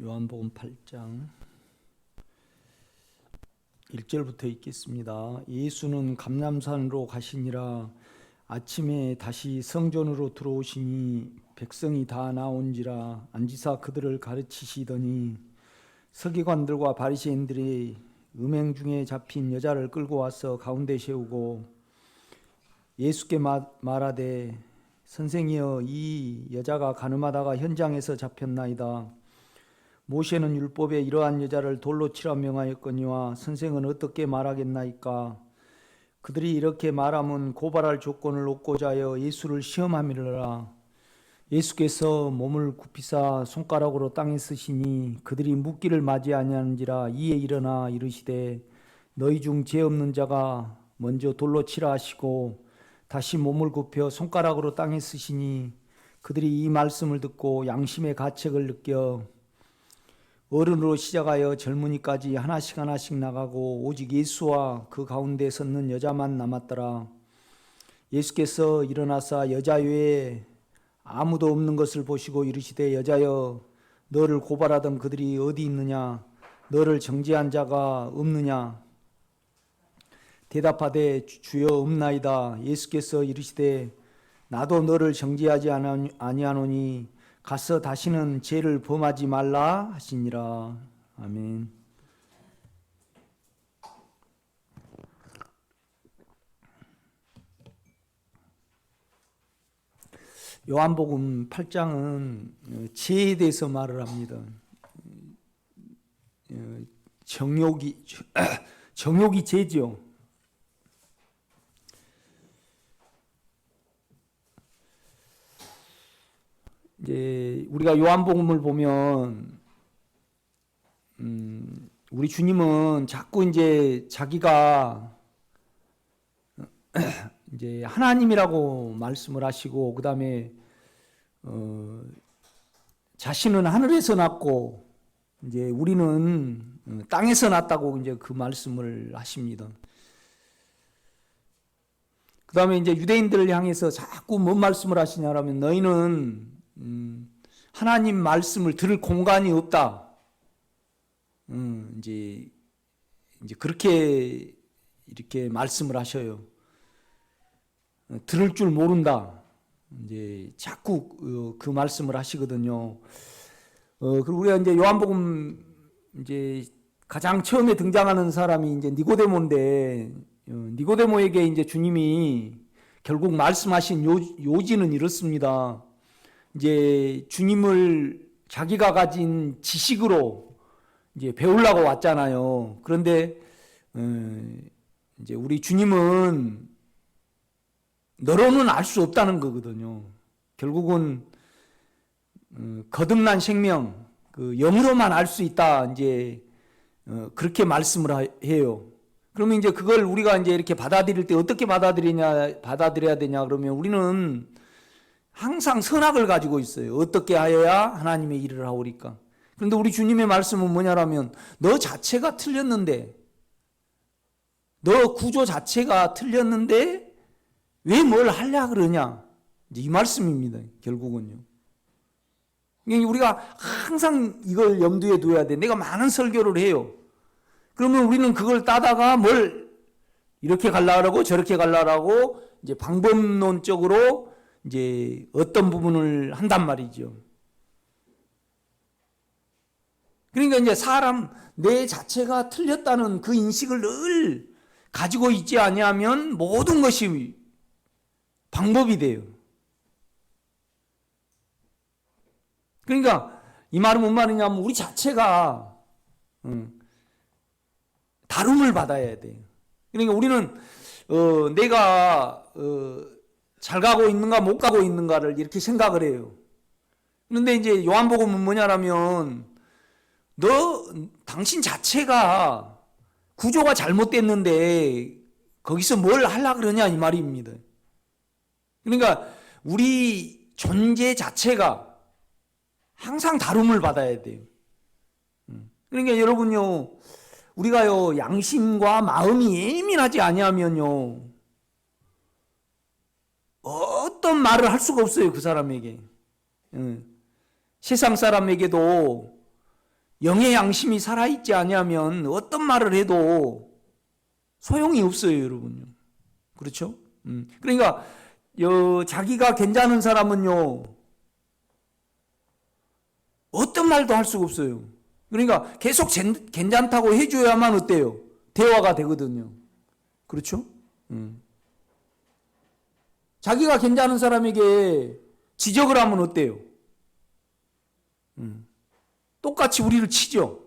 요한복음 8장 1절부터 읽겠습니다. 예수는 감람산으로 가시니라. 아침에 다시 성전으로 들어오시니 백성이 다 나온지라 앉으사 그들을 가르치시더니 서기관들과 바리새인들이 음행 중에 잡힌 여자를 끌고 와서 가운데 세우고 예수께 말하되 선생이여, 이 여자가 간음하다가 현장에서 잡혔나이다. 모세는 율법에 이러한 여자를 돌로 치라 명하였거니와 선생은 어떻게 말하겠나이까? 그들이 이렇게 말하면 고발할 조건을 얻고자 하여 예수를 시험함이라. 예수께서 몸을 굽히사 손가락으로 땅에 쓰시니 그들이 묻기를 맞이 아니하는지라. 이에 일어나 이르시되 너희 중 죄 없는 자가 먼저 돌로 치라 하시고 다시 몸을 굽혀 손가락으로 땅에 쓰시니 그들이 이 말씀을 듣고 양심의 가책을 느껴 어른으로 시작하여 젊은이까지 하나씩 나가고 오직 예수와 그 가운데 섰는 여자만 남았더라. 예수께서 일어나사 여자 외에 아무도 없는 것을 보시고 이르시되 여자여, 너를 고발하던 그들이 어디 있느냐? 너를 정죄한 자가 없느냐? 대답하되 주여 없나이다. 예수께서 이르시되 나도 너를 정죄하지 아니하노니 가서 다시는 죄를 범하지 말라 하시니라. 아멘. 요한복음 8장은 죄에 대해서 말을 합니다. 정욕이 죄죠. 이제 우리가 요한복음을 보면 우리 주님은 자꾸 이제 자기가 이제 하나님이라고 말씀을 하시고 그다음에 자신은 하늘에서 났고 이제 우리는 땅에서 났다고 이제 그 말씀을 하십니다. 그다음에 이제 유대인들을 향해서 자꾸 뭔 말씀을 하시냐라면 너희는 하나님 말씀을 들을 공간이 없다. 이제 그렇게 이렇게 말씀을 하셔요. 들을 줄 모른다. 이제 자꾸 그 말씀을 하시거든요. 그리고 우리가 이제 요한복음 이제 가장 처음에 등장하는 사람이 이제 니고데모인데 니고데모에게 이제 주님이 결국 말씀하신 요지는 이렇습니다. 이제 주님을 자기가 가진 지식으로 이제 배우려고 왔잖아요. 그런데 이제 우리 주님은 너로는 알 수 없다는 거거든요. 결국은 거듭난 생명, 그 영으로만 알 수 있다. 이제 그렇게 말씀을 해요. 그러면 이제 그걸 우리가 이제 이렇게 받아들일 때 어떻게 받아들여야 되냐 그러면 우리는 항상 선악을 가지고 있어요. 어떻게 하여야 하나님의 일을 하오리까? 그런데 우리 주님의 말씀은 뭐냐라면 너 자체가 틀렸는데, 너 구조 자체가 틀렸는데 왜 뭘 하려 그러냐? 이제 이 말씀입니다. 결국은요. 우리가 항상 이걸 염두에 둬야 돼. 내가 많은 설교를 해요. 그러면 우리는 그걸 따다가 뭘 이렇게 갈라고 저렇게 갈라고 이제 방법론적으로 이제 어떤 부분을 한단 말이죠. 그러니까 이제 사람 내 자체가 틀렸다는 그 인식을 늘 가지고 있지 아니하면 모든 것이 방법이 돼요. 그러니까 이 말은 뭔 말이냐면 우리 자체가 다룸을 받아야 돼요. 그러니까 우리는 내가 잘 가고 있는가 못 가고 있는가를 이렇게 생각을 해요. 그런데 이제 요한복음은 뭐냐라면 당신 자체가 구조가 잘못됐는데 거기서 뭘 하려고 그러냐 이 말입니다. 그러니까 우리 존재 자체가 항상 다룸을 받아야 돼요. 그러니까 여러분요, 우리가요 양심과 마음이 예민하지 아니하면요 어떤 말을 할 수가 없어요. 그 사람에게. 세상 사람에게도 영의 양심이 살아있지 아니하면 어떤 말을 해도 소용이 없어요, 여러분요. 그렇죠? 그러니까 자기가 괜찮은 사람은요, 어떤 말도 할 수가 없어요. 그러니까 계속 괜찮다고 해줘야만 어때요? 대화가 되거든요. 그렇죠? 자기가 괜찮은 사람에게 지적을 하면 어때요? 똑같이 우리를 치죠.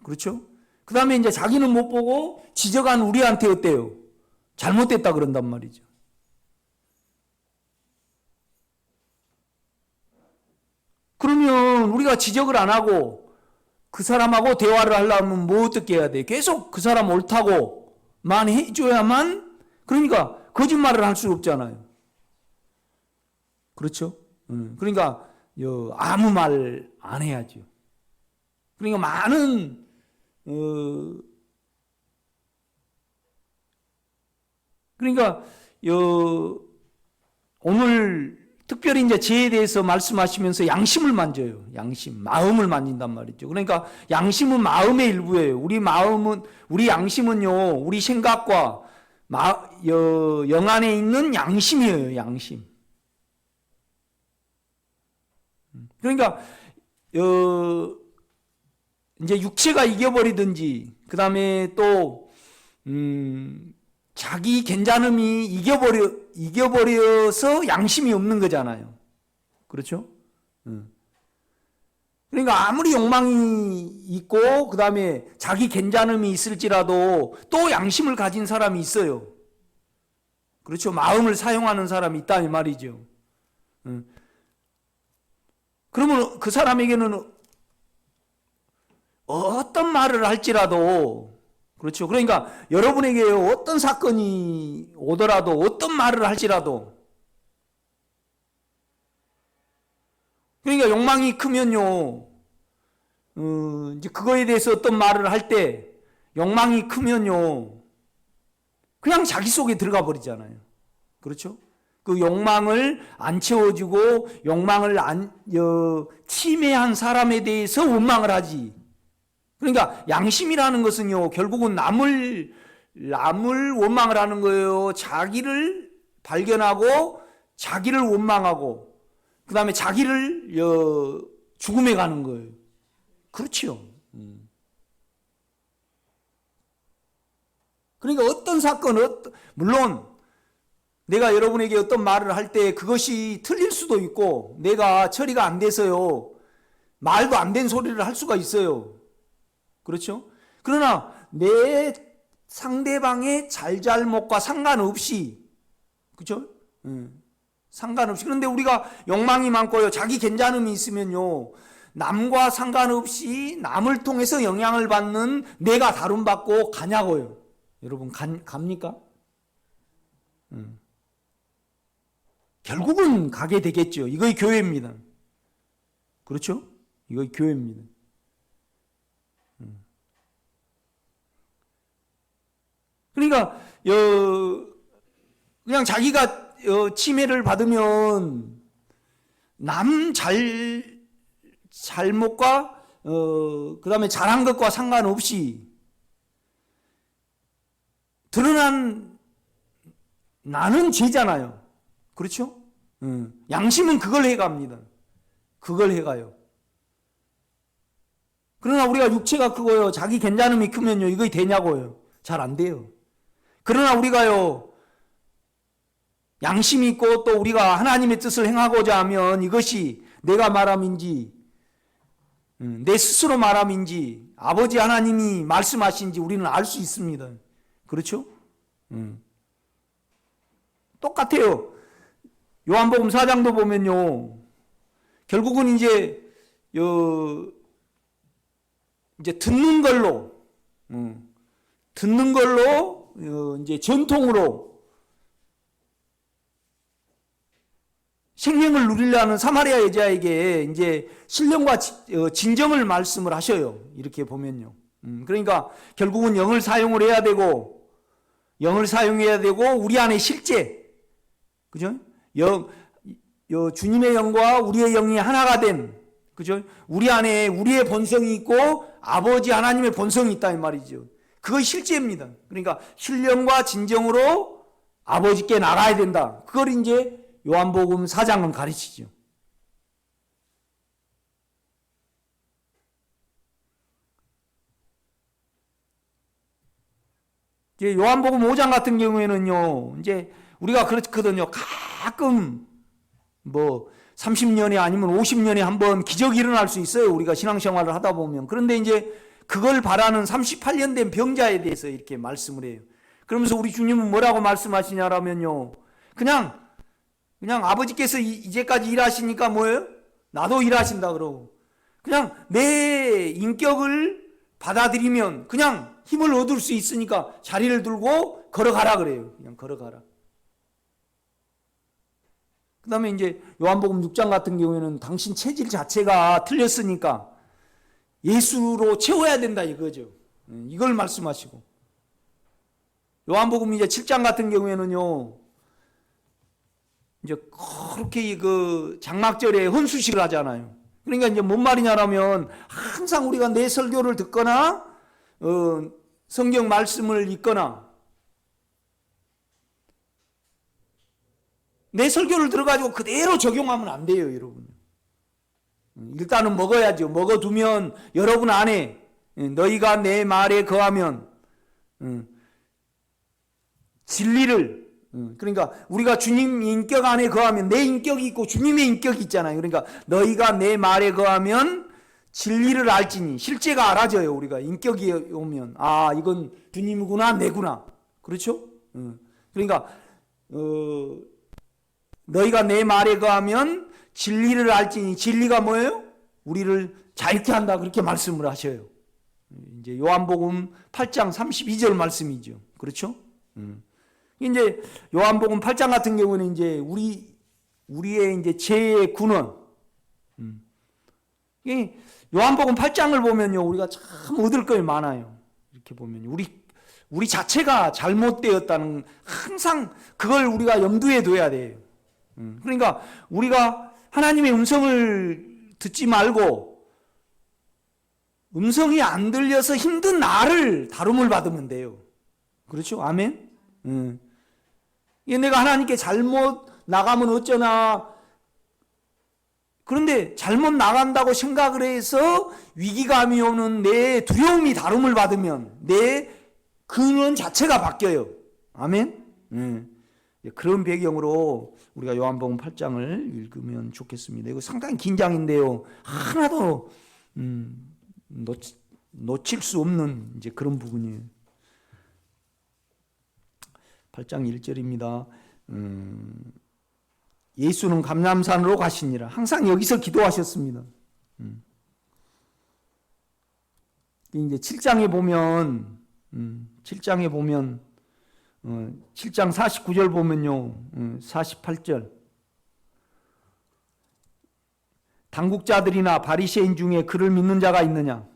그렇죠? 그 다음에 이제 자기는 못 보고 지적한 우리한테 어때요? 잘못됐다 그런단 말이죠. 그러면 우리가 지적을 안 하고 그 사람하고 대화를 하려면 뭐 어떻게 해야 돼? 계속 그 사람 옳다고만 해줘야만, 그러니까 거짓말을 할 수 없잖아요. 그렇죠? 그러니까 아무 말 안 해야죠. 그러니까 많은 그러니까 오늘 특별히 이제 죄에 대해서 말씀하시면서 양심을 만져요. 양심, 마음을 만진단 말이죠. 그러니까 양심은 마음의 일부예요. 우리 양심은요, 우리 생각과 영 안에 있는 양심이에요. 양심. 그러니까 이제 육체가 이겨버리든지, 그 다음에 또 자기 괜찮음이 이겨버려서 양심이 없는 거잖아요. 그렇죠? 그러니까 아무리 욕망이 있고 그 다음에 자기 괜찮음이 있을지라도 또 양심을 가진 사람이 있어요. 그렇죠? 마음을 사용하는 사람이 있다 이 말이죠. 그러면 그 사람에게는 어떤 말을 할지라도, 그렇죠. 그러니까 여러분에게 어떤 사건이 오더라도, 어떤 말을 할지라도, 그러니까 욕망이 크면요, 이제 그거에 대해서 어떤 말을 할 때, 욕망이 크면요, 그냥 자기 속에 들어가 버리잖아요. 그렇죠? 그 욕망을 안 채워주고, 욕망을 침해한 사람에 대해서 원망을 하지. 그러니까 양심이라는 것은요, 결국은 남을 원망을 하는 거예요. 자기를 발견하고 자기를 원망하고 그 다음에 자기를 죽음에 가는 거예요. 그렇죠. 그러니까 어떤 사건, 물론 내가 여러분에게 어떤 말을 할 때 그것이 틀릴 수도 있고 내가 처리가 안 돼서요, 말도 안 된 소리를 할 수가 있어요. 그렇죠? 그러나 내 상대방의 잘잘못과 상관없이, 그렇죠? 상관없이. 그런데 우리가 욕망이 많고요, 자기 괜찮음이 있으면요, 남과 상관없이 남을 통해서 영향을 받는 내가 다룸받고 가냐고요. 여러분 갑니까? 결국은 가게 되겠죠. 이거의 교회입니다. 그렇죠? 이거의 교회입니다. 그러니까 그냥 자기가 침해를 받으면 남 잘못과 그 다음에 잘한 것과 상관없이 드러난 나는 죄잖아요. 그렇죠? 양심은 그걸 해갑니다. 그걸 해가요. 그러나 우리가 육체가 크고요, 자기 괜찮음이 크면요, 이거 되냐고요? 잘 안 돼요. 그러나 우리가요, 양심이 있고 또 우리가 하나님의 뜻을 행하고자 하면 이것이 내가 말함인지 내 스스로 말함인지 아버지 하나님이 말씀하신지 우리는 알 수 있습니다. 그렇죠? 똑같아요. 요한복음 4장도 보면요, 결국은 이제 듣는 걸로 이제 전통으로 생명을 누리려는 사마리아 여자에게 이제 신령과 진정을 말씀을 하셔요. 이렇게 보면요. 그러니까 결국은 영을 사용해야 되고 우리 안에 실제, 그죠? 주님의 영과 우리의 영이 하나가 된 그죠? 우리 안에 우리의 본성이 있고 아버지 하나님의 본성이 있다 이 말이죠. 그것이 실제입니다. 그러니까 신령과 진정으로 아버지께 나가야 된다. 그걸 이제 요한복음 4장은 가르치죠. 이제 요한복음 5장 같은 경우에는요, 이제 우리가 그렇거든요. 가끔 뭐 30년에 아니면 50년에 한번 기적이 일어날 수 있어요. 우리가 신앙생활을 하다 보면. 그런데 이제 그걸 바라는 38년 된 병자에 대해서 이렇게 말씀을 해요. 그러면서 우리 주님은 뭐라고 말씀하시냐라면요. 그냥 아버지께서 이제까지 일하시니까 뭐예요? 나도 일하신다 그러고. 그냥 내 인격을 받아들이면 그냥 힘을 얻을 수 있으니까 자리를 들고 걸어가라 그래요. 그냥 걸어가라. 그 다음에 이제 요한복음 6장 같은 경우에는 당신 체질 자체가 틀렸으니까 예수로 채워야 된다 이거죠. 이걸 말씀하시고. 요한복음 이제 7장 같은 경우에는요, 이제 그렇게 그 장막절에 헌수식을 하잖아요. 그러니까 이제 뭔 말이냐라면 항상 우리가 내 설교를 듣거나 성경 말씀을 읽거나 내 설교를 들어가지고 그대로 적용하면 안 돼요, 여러분. 일단은 먹어야죠. 먹어두면 여러분 안에 너희가 내 말에 거하면 진리를, 그러니까 우리가 주님 인격 안에 거하면 내 인격이 있고 주님의 인격이 있잖아요. 그러니까 너희가 내 말에 거하면 진리를 알지니, 실제가 알아져요. 우리가 인격이 오면 아 이건 주님이구나 내구나. 그렇죠? 그러니까 너희가 내 말에 거하면 진리를 알지니, 진리가 뭐예요? 우리를 자유케 한다 그렇게 말씀을 하셔요. 이제 요한복음 8장 32절 말씀이죠. 그렇죠? 이제 요한복음 8장 같은 경우는 이제 우리의 이제 죄의 근원. 요한복음 8장을 보면요, 우리가 참 얻을 걸 많아요. 이렇게 보면 우리 자체가 잘못되었다는, 항상 그걸 우리가 염두에 둬야 돼요. 그러니까 우리가 하나님의 음성을 듣지 말고 음성이 안 들려서 힘든 나를 다룸을 받으면 돼요. 그렇죠? 아멘? 내가 하나님께 잘못 나가면 어쩌나. 그런데 잘못 나간다고 생각을 해서 위기감이 오는 내 두려움이 다룸을 받으면 내 근원 자체가 바뀌어요. 아멘? 그런 배경으로 우리가 요한복음 8장을 읽으면 좋겠습니다. 이거 상당히 긴 장인데요. 하나도 놓칠 수 없는 이제 그런 부분이에요. 8장 1절입니다. 예수는 감람산으로 가시니라. 항상 여기서 기도하셨습니다. 이제 7장에 보면 7장 49절 보면요, 48절. 당국자들이나 바리새인 중에 그를 믿는 자가 있느냐?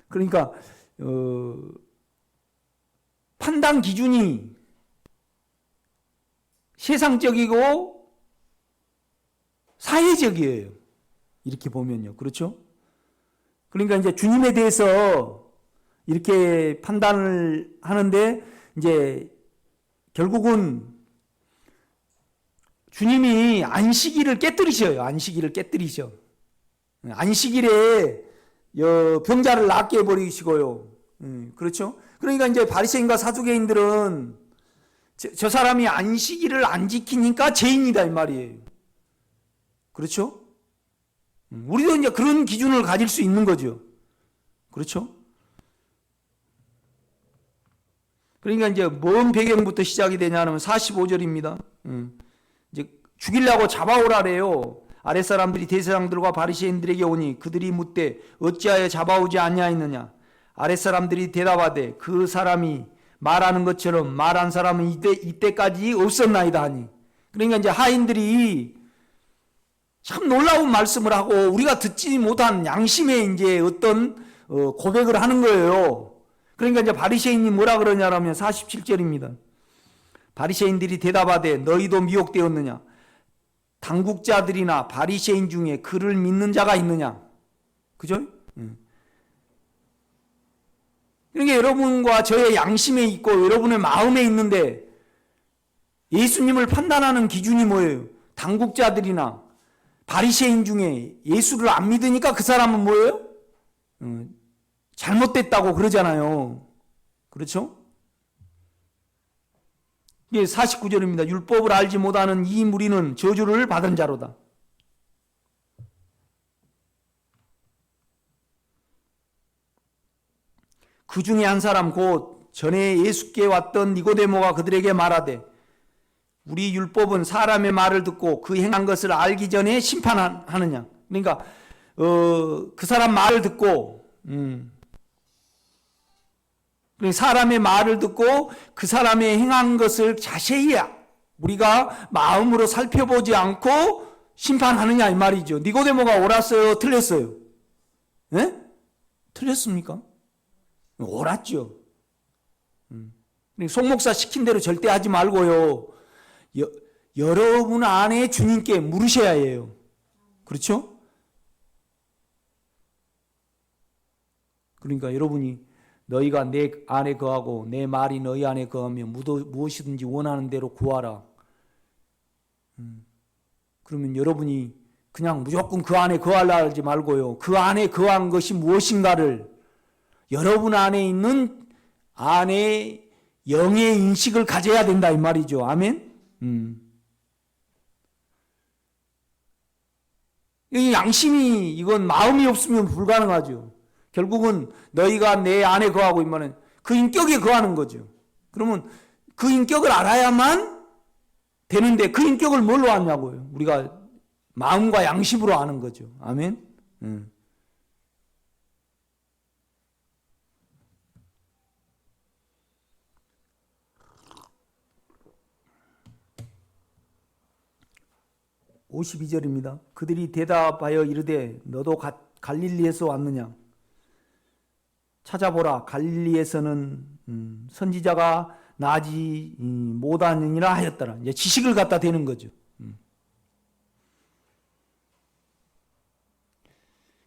그러니까 판단 기준이 세상적이고 사회적이에요. 이렇게 보면요. 그렇죠? 그러니까 이제 주님에 대해서 이렇게 판단을 하는데 이제 결국은 주님이 안식일을 깨뜨리셔요. 안식일을 깨뜨리셔. 안식일에 병자를 낫게 해버리시고요. 그렇죠? 그러니까 이제 바리새인과 사두개인들은 저 사람이 안식일을 안 지키니까 죄인이다 이 말이에요. 그렇죠? 우리도 이제 그런 기준을 가질 수 있는 거죠. 그렇죠? 그러니까 이제 뭔 배경부터 시작이 되냐면 45절입니다. 이제 죽이려고 잡아오라래요. 아랫사람들이 대제사장들과 바리새인들에게 오니 그들이 묻되 어찌하여 잡아오지 아니하였느냐. 아랫사람들이 대답하되 그 사람이 말하는 것처럼 말한 사람은 이때까지 없었나이다 하니. 그러니까 이제 하인들이 참 놀라운 말씀을 하고 우리가 듣지 못한 양심의 이제 어떤 고백을 하는 거예요. 그러니까 이제 바리새인이 뭐라 그러냐라면 47절입니다. 바리새인들이 대답하되 너희도 미혹되었느냐? 당국자들이나 바리새인 중에 그를 믿는 자가 있느냐? 그죠? 그러니까 여러분과 저의 양심에 있고 여러분의 마음에 있는데 예수님을 판단하는 기준이 뭐예요? 당국자들이나 바리새인 중에 예수를 안 믿으니까 그 사람은 뭐예요? 잘못됐다고 그러잖아요. 그렇죠? 이게 49절입니다. 율법을 알지 못하는 이 무리는 저주를 받은 자로다. 그 중에 한 사람 곧 전에 예수께 왔던 니고데모가 그들에게 말하되 우리 율법은 사람의 말을 듣고 그 행한 것을 알기 전에 심판하느냐. 그러니까 그 사람 말을 듣고 사람의 말을 듣고 그 사람의 행한 것을 자세히 우리가 마음으로 살펴보지 않고 심판하느냐 이 말이죠. 니고데모가 옳았어요? 틀렸어요? 네? 틀렸습니까? 옳았죠. 송목사 시킨 대로 절대 하지 말고요. 여러분 안에 주님께 물으셔야 해요. 그렇죠? 그러니까 여러분이 너희가 내 안에 거하고 내 말이 너희 안에 거하면 무엇이든지 원하는 대로 구하라. 그러면 여러분이 그냥 무조건 그 안에 거하려 하지 말고요. 그 안에 거한 것이 무엇인가를 여러분 안에 있는 안에 영의 인식을 가져야 된다 이 말이죠. 아멘. 이 양심이 이건 마음이 없으면 불가능하죠. 결국은 너희가 내 안에 거하고 있으면 그 인격에 거하는 거죠. 그러면 그 인격을 알아야만 되는데 그 인격을 뭘로 아냐고요? 우리가 마음과 양심으로 아는 거죠. 아멘. 52절입니다. 그들이 대답하여 이르되 너도 갈릴리에서 왔느냐? 찾아보라. 갈릴리에서는 선지자가 나지 못하느니라 하였더라. 이제 지식을 갖다 대는 거죠.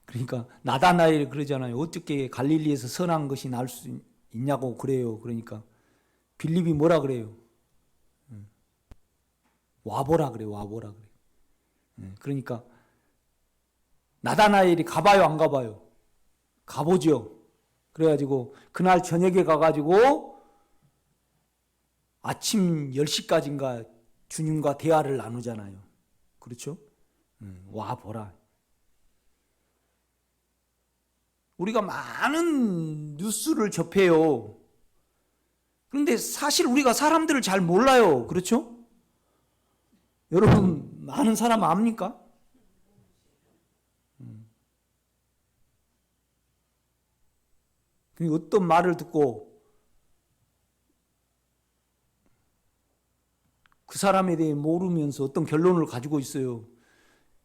그러니까 나다나엘 그러잖아요. 어떻게 갈릴리에서 선한 것이 날 수 있냐고 그래요. 그러니까 빌립이 뭐라 그래요? 와보라 그래요. 와보라 그래요. 그러니까 나다나엘이 가봐요 안 가봐요? 가보죠. 그래가지고 그날 저녁에 가가지고 아침 10시까지인가 주님과 대화를 나누잖아요. 그렇죠? 와보라. 우리가 많은 뉴스를 접해요. 그런데 사실 우리가 사람들을 잘 몰라요. 그렇죠? 여러분 많은 사람 압니까? 어떤 말을 듣고 그 사람에 대해 모르면서 어떤 결론을 가지고 있어요.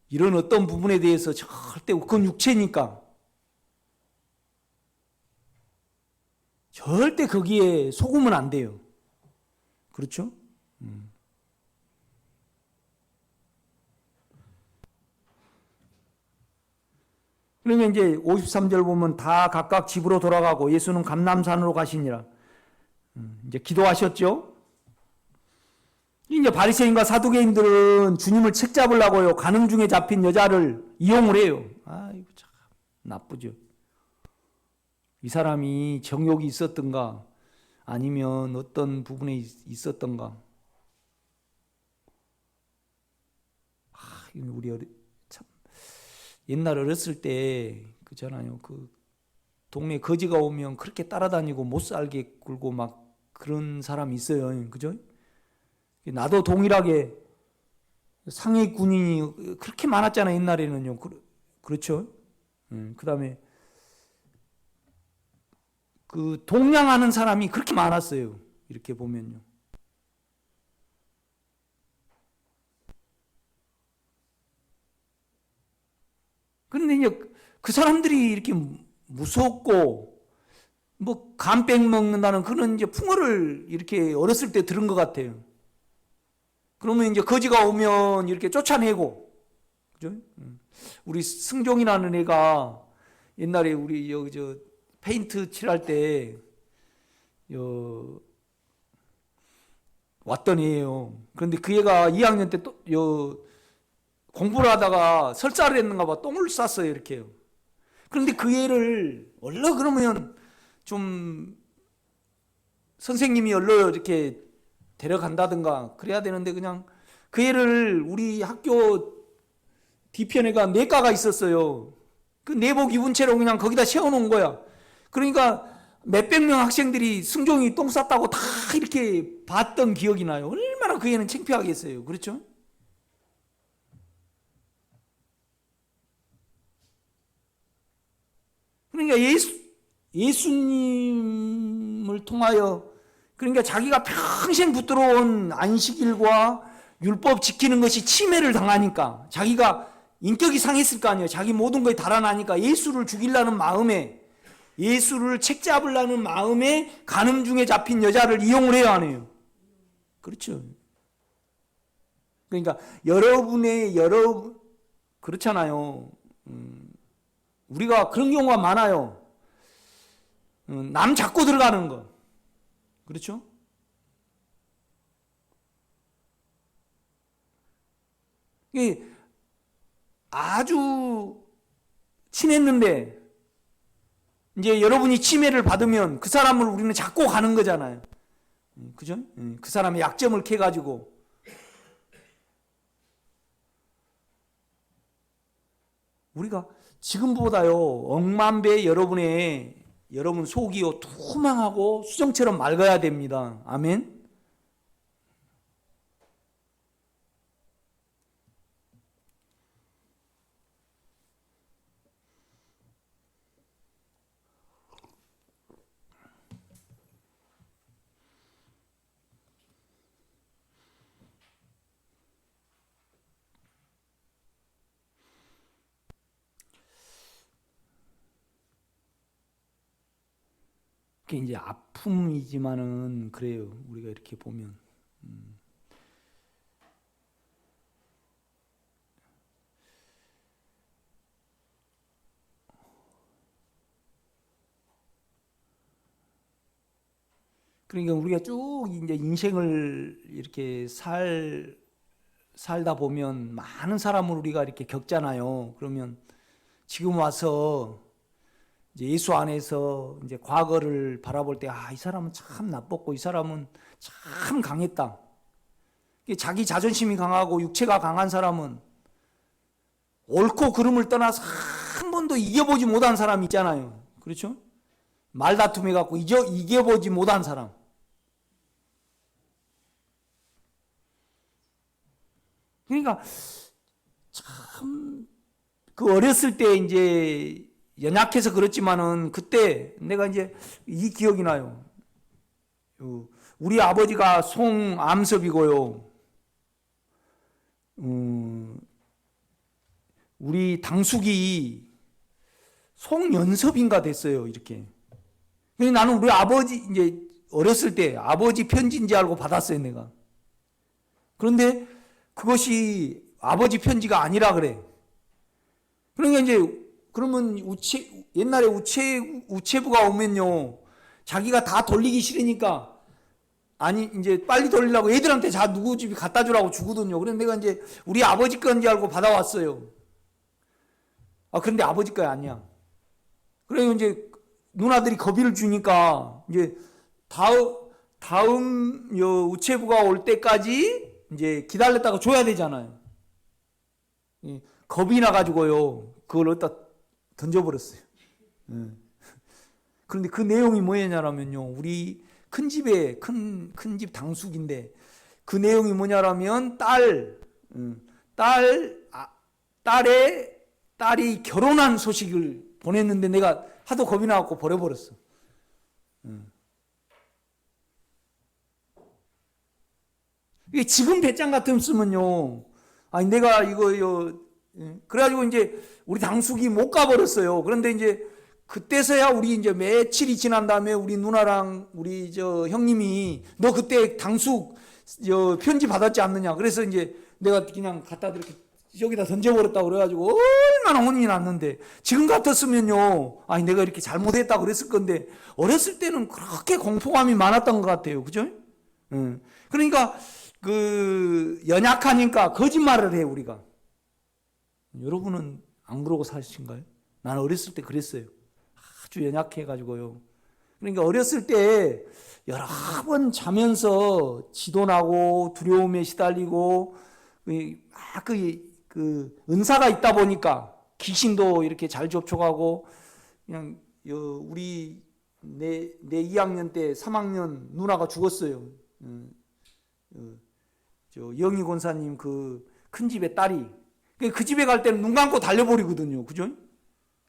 이런 어떤 부분에 대해서 절대 그건 육체니까 절대 거기에 속으면 안 돼요. 그렇죠? 그러면 이제 53절 보면 다 각각 집으로 돌아가고 예수는 감람산으로 가시니라. 이제 기도하셨죠? 이제 바리새인과 사두개인들은 주님을 책잡으려고요. 가는 중에 잡힌 여자를 이용을 해요. 아이고 참 나쁘죠. 이 사람이 정욕이 있었던가 아니면 어떤 부분에 있었던가. 우리 참 옛날 어렸을 때 그잖아요. 그 동네 거지가 오면 그렇게 따라다니고 못 살게 굴고 막 그런 사람이 있어요. 그죠? 나도 동일하게 상위 군인이 그렇게 많았잖아요. 옛날에는요. 그렇죠? 그 다음에 그 동냥하는 사람이 그렇게 많았어요. 이렇게 보면요. 그런데 이제 그 사람들이 이렇게 무섭고 뭐 간백 먹는다는 그런 이제 풍어를 이렇게 어렸을 때 들은 것 같아요. 그러면 이제 거지가 오면 이렇게 쫓아내고, 그죠? 우리 승종이라는 애가 옛날에 우리 여기 저 페인트 칠할 때 왔던 애예요. 그런데 그 애가 2학년 때 또 공부를 하다가 설사를 했는가 봐 똥을 쌌어요 이렇게요. 그런데 그 애를 얼른 그러면 좀 선생님이 얼른 이렇게 데려간다든가 그래야 되는데 그냥 그 애를 우리 학교 뒤편에가 내과가 있었어요. 그 내복 입은 채로 그냥 거기다 세워놓은 거야. 그러니까 몇백 명 학생들이 승종이 똥 쌌다고 다 이렇게 봤던 기억이 나요. 얼마나 그 애는 창피하겠어요. 그렇죠? 그러니까 예수님을 통하여 그러니까 자기가 평생 붙들어온 안식일과 율법 지키는 것이 침해를 당하니까 자기가 인격이 상했을 거 아니에요. 자기 모든 것이 달아나니까 예수를 죽이려는 마음에 예수를 책잡으려는 마음에 간음 중에 잡힌 여자를 이용을 해야 하네요. 그렇죠. 그러니까 그렇잖아요. 우리가 그런 경우가 많아요. 남 잡고 들어가는 거. 그렇죠? 이게 아주 친했는데 이제 여러분이 침해를 받으면 그 사람을 우리는 잡고 가는 거잖아요. 그죠? 그 사람의 약점을 캐가지고 우리가 지금보다요 억만배 여러분 속이요 투명하고 수정처럼 맑아야 됩니다. 아멘. 그게 이제 아픔이지만은 그래요. 우리가 이렇게 보면 그러니까 우리가 쭉 이제 인생을 이렇게 살다 보면 많은 사람을 우리가 이렇게 겪잖아요. 그러면 지금 와서 이제 예수 안에서 이제 과거를 바라볼 때, 이 사람은 참 나빴고, 이 사람은 참 강했다. 자기 자존심이 강하고 육체가 강한 사람은 옳고 그름을 떠나서 한 번도 이겨보지 못한 사람 있잖아요. 그렇죠? 말다툼 해갖고 이겨보지 못한 사람. 그러니까 참 그 어렸을 때 이제 연약해서 그렇지만은 그때 내가 이제 이 기억이 나요. 우리 아버지가 송암섭이고요. 우리 당숙이 송연섭인가 됐어요. 이렇게. 나는 우리 아버지 이제 어렸을 때 아버지 편지인지 알고 받았어요. 내가. 그런데 그것이 아버지 편지가 아니라 그래. 그러니까 이제 그러면 옛날에 우체부가 오면요, 자기가 다 돌리기 싫으니까 아니 이제 빨리 돌리려고 애들한테 누구 집에 갖다 주라고 주거든요. 그래서 내가 이제 우리 아버지 건지 알고 받아왔어요. 그런데 아버지 거 아니야. 그래서 이제 누나들이 겁의를 주니까 이제 다음 우체부가 올 때까지 이제 기다렸다가 줘야 되잖아요. 겁이 나가지고요, 그걸 어디다 던져버렸어요. 그런데 그 내용이 뭐냐면요, 우리 큰 집에 큰 집 당숙인데 그 내용이 뭐냐면 딸이 결혼한 소식을 보냈는데 내가 하도 겁이 나갖고 버려버렸어. 이게 지금 배짱 같으면요, 내가 이거 그래가지고 이제 우리 당숙이 못 가버렸어요. 그런데 이제 그때서야 우리 이제 며칠이 지난 다음에 우리 누나랑 우리 형님이 너 그때 당숙 편지 받았지 않느냐. 그래서 이제 내가 그냥 갖다 이렇게 여기다 던져버렸다고 그래가지고 얼마나 혼이 났는데, 지금 같았으면요, 아니 내가 이렇게 잘못했다고 그랬을 건데, 어렸을 때는 그렇게 공포감이 많았던 것 같아요. 그죠? 그러니까 연약하니까 거짓말을 해 우리가. 여러분은 안 그러고 사신가요? 나는 어렸을 때 그랬어요. 아주 연약해가지고요. 그러니까 어렸을 때 여러 번 자면서 지도나고 두려움에 시달리고, 은사가 있다 보니까 귀신도 이렇게 잘 접촉하고, 그냥 우리 내 2학년 때 3학년 누나가 죽었어요. 영희 권사님 큰 집의 딸이. 그 집에 갈 때는 눈 감고 달려버리거든요. 그죠?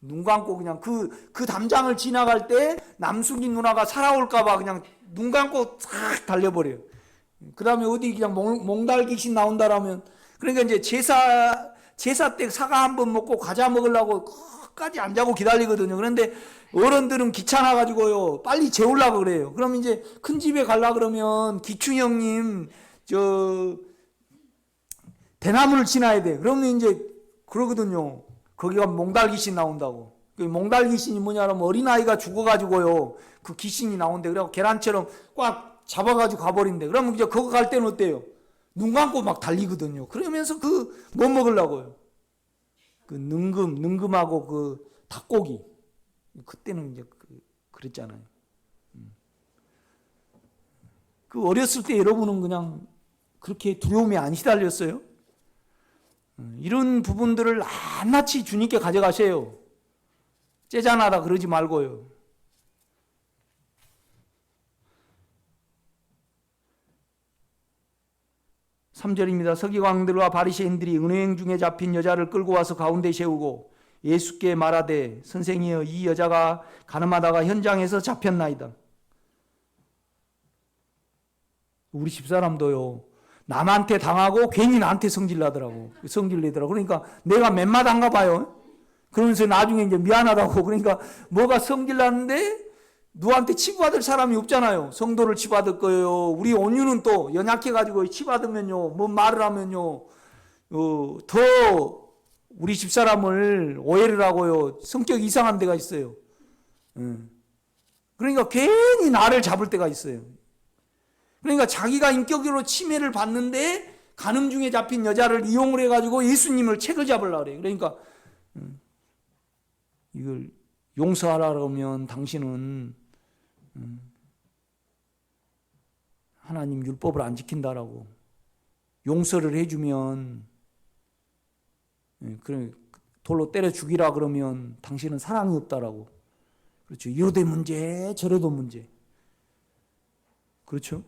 눈 감고 그냥 그 담장을 지나갈 때 남순이 누나가 살아올까봐 그냥 눈 감고 싹 달려버려요. 그 다음에 어디 그냥 몽달 귀신 나온다라면, 그러니까 이제 제사 때 사과 한 번 먹고 과자 먹으려고 끝까지 안 자고 기다리거든요. 그런데 어른들은 귀찮아가지고요, 빨리 재우려고 그래요. 그럼 이제 큰 집에 가려 그러면 기충 형님, 대나무를 지나야 돼. 그러면 이제 그러거든요. 거기가 몽달 귀신 나온다고. 그 몽달 귀신이 뭐냐면 어린아이가 죽어가지고요, 그 귀신이 나온대. 그래갖고 계란처럼 꽉 잡아가지고 가버린대. 그러면 이제 그거 갈 때는 어때요? 눈 감고 막 달리거든요. 그러면서 뭐 먹으려고요? 능금하고 닭고기. 그때는 이제 그랬잖아요. 어렸을 때 여러분은 그냥 그렇게 두려움에 안 시달렸어요? 이런 부분들을 낱낱이 주님께 가져가세요. 째잔하다 그러지 말고요. 3절입니다. 서기관들과 바리새인들이 은행 중에 잡힌 여자를 끌고 와서 가운데 세우고 예수께 말하되, 선생이여, 이 여자가 가늠하다가 현장에서 잡혔나이다. 우리 집사람도요, 남한테 당하고 괜히 나한테 성질나더라고. 성질내더라고. 그러니까 내가 맨마단가 봐요. 그러면서 나중에 이제 미안하다고. 그러니까 뭐가 성질났는데 누구한테 치부받을 사람이 없잖아요. 성도를 치부받을 거예요. 우리 온유는 또 연약해가지고 치부받으면요, 뭔 말을 하면요, 더 우리 집사람을 오해를 하고요, 성격이 이상한 데가 있어요. 그러니까 괜히 나를 잡을 때가 있어요. 그러니까 자기가 인격으로 침해를 받는데 간음 중에 잡힌 여자를 이용을 해가지고 예수님을 책을 잡으려고 그래요. 그러니까 이걸 용서하라면 당신은 하나님 율법을 안 지킨다라고. 용서를 해주면, 그래, 돌로 때려 죽이라 그러면 당신은 사랑이 없다라고. 그렇죠. 이러도 문제, 저러도 문제. 그렇죠.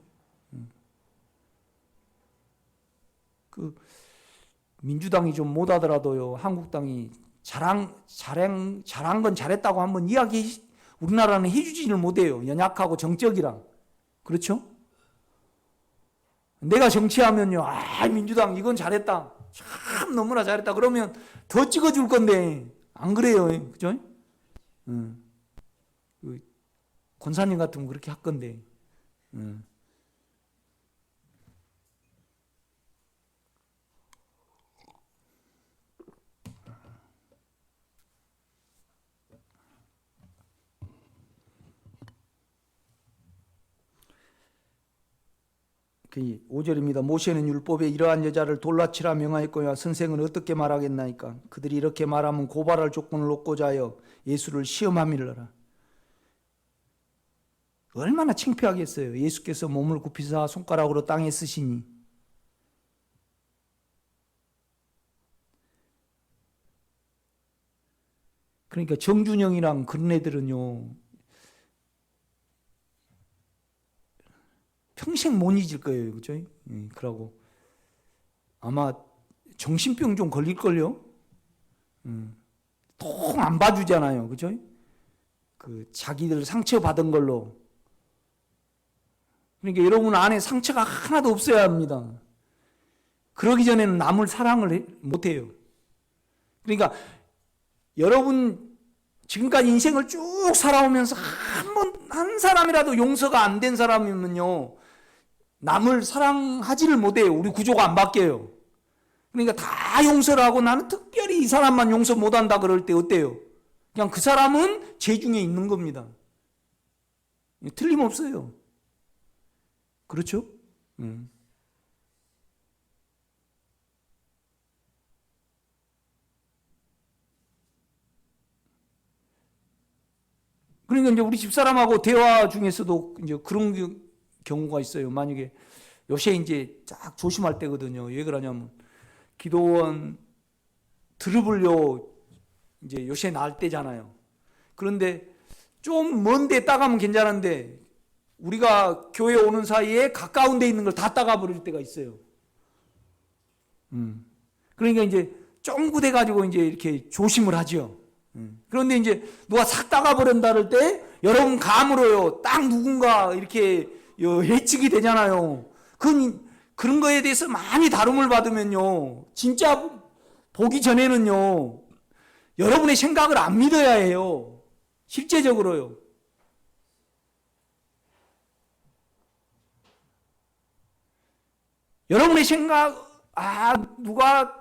민주당이 좀 못하더라도요, 한국당이 잘한 건 잘했다고 한번 우리나라는 해주지를 못해요. 연약하고 정적이랑. 그렇죠? 내가 정치하면요, 민주당 이건 잘했다, 참 너무나 잘했다 그러면 더 찍어줄 건데 안 그래요. 그죠? 권사님 같으면 그렇게 할 건데. 그 5절입니다. 모세는 율법에 이러한 여자를 돌라 치라 명하였거니와 선생은 어떻게 말하겠나이까? 그들이 이렇게 말하면 고발할 조건을 얻고자 하여 예수를 시험함이러라. 얼마나 창피하겠어요. 예수께서 몸을 굽히사 손가락으로 땅에 쓰시니. 그러니까 정준영이랑 그런 애들은요, 평생 못 잊을 거예요. 그죠? 그러고 아마 정신병 좀 걸릴걸요? 통 안 봐주잖아요. 그죠? 자기들 상처받은 걸로. 그러니까 여러분 안에 상처가 하나도 없어야 합니다. 그러기 전에는 남을 사랑을 못해요. 그러니까 여러분 지금까지 인생을 쭉 살아오면서 한 사람이라도 용서가 안 된 사람이면요, 남을 사랑하지를 못해요. 우리 구조가 안 바뀌어요. 그러니까 다 용서를 하고 나는 특별히 이 사람만 용서 못한다 그럴 때 어때요? 그냥 그 사람은 죄 중에 있는 겁니다. 틀림없어요. 그렇죠? 그러니까 이제 우리 집사람하고 대화 중에서도 이제 그런 경우가 있어요. 만약에 요새 이제 쫙 조심할 때거든요. 왜 그러냐면 기도원 들으려 이제 요새 나을 때잖아요. 그런데 좀 먼데 따가면 괜찮은데 우리가 교회 오는 사이에 가까운 데 있는 걸 다 따가 버릴 때가 있어요. 그러니까 이제 쫑구돼 가지고 이제 이렇게 조심을 하죠. 그런데 이제 누가 싹 따가 버린다 할 때 여러분 감으로요. 딱 누군가 이렇게 예측이 되잖아요. 그런 거에 대해서 많이 다rum을 받으면요. 진짜 보기 전에는요. 여러분의 생각을 안 믿어야 해요. 실제적으로요. 여러분의 생각, 누가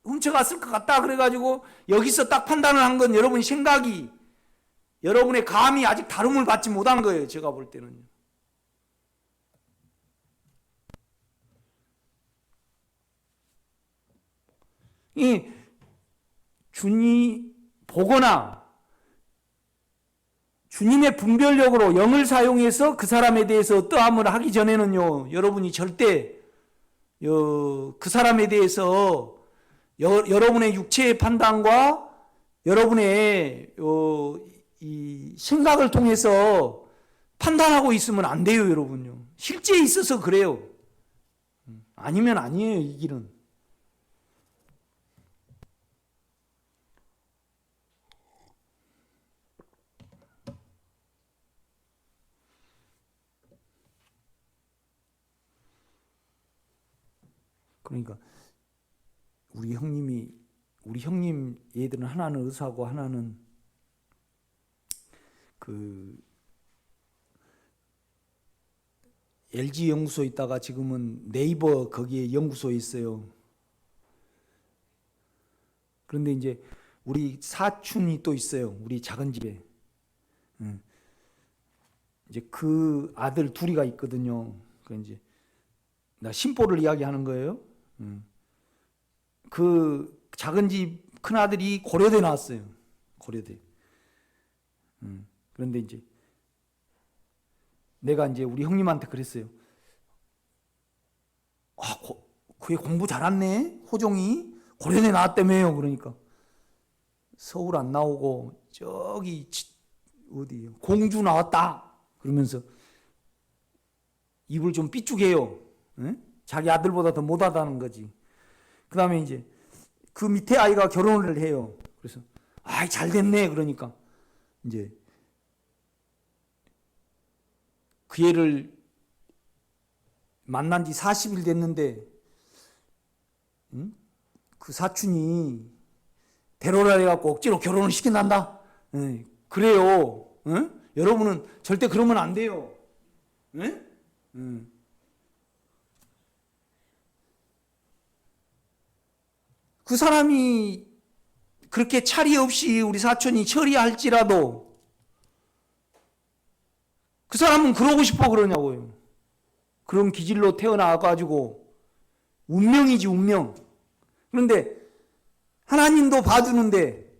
훔쳐갔을 것 같다 그래가지고 여기서 딱 판단을 한 건 여러분의 생각이, 여러분의 감이 아직 다rum을 받지 못한 거예요. 제가 볼 때는요. 이 주님 보거나 주님의 분별력으로 영을 사용해서 그 사람에 대해서 어떠함을 하기 전에는요, 여러분이 절대 그 사람에 대해서 여러분의 육체의 판단과 여러분의 이 생각을 통해서 판단하고 있으면 안 돼요, 여러분요. 실제 있어서 그래요. 아니면 아니에요, 이 길은. 그러니까 우리 형님 얘들은 하나는 의사고 하나는 그 LG 연구소에 있다가 지금은 네이버 거기에 연구소에 있어요. 그런데 이제 우리 사촌이 또 있어요. 우리 작은 집에. 이제 그 아들 둘이가 있거든요. 그 이제 나 심보를 이야기하는 거예요. 그 작은 집 큰아들이 고려대 나왔어요. 고려대. 그런데 이제 내가 이제 우리 형님한테 그랬어요. 그게 공부 잘했네. 호종이 고려대 나왔다며요. 그러니까 서울 안 나오고 저기 어디요? 공주 나왔다. 그러면서 입을 좀 삐죽해요. 자기 아들보다 더 못하다는 거지. 그 다음에 이제 그 밑에 아이가 결혼을 해요. 그래서 잘 됐네. 그러니까 이제 그 애를 만난 지 40일 됐는데 그 사촌이 데려오라 해갖고 억지로 결혼을 시킨단다. 그래요. 여러분은 절대 그러면 안 돼요. 그 사람이 그렇게 차리 없이 우리 사촌이 처리할지라도 그 사람은 그러고 싶어 그러냐고요. 그런 기질로 태어나가지고 운명이지, 운명. 그런데 하나님도 봐주는데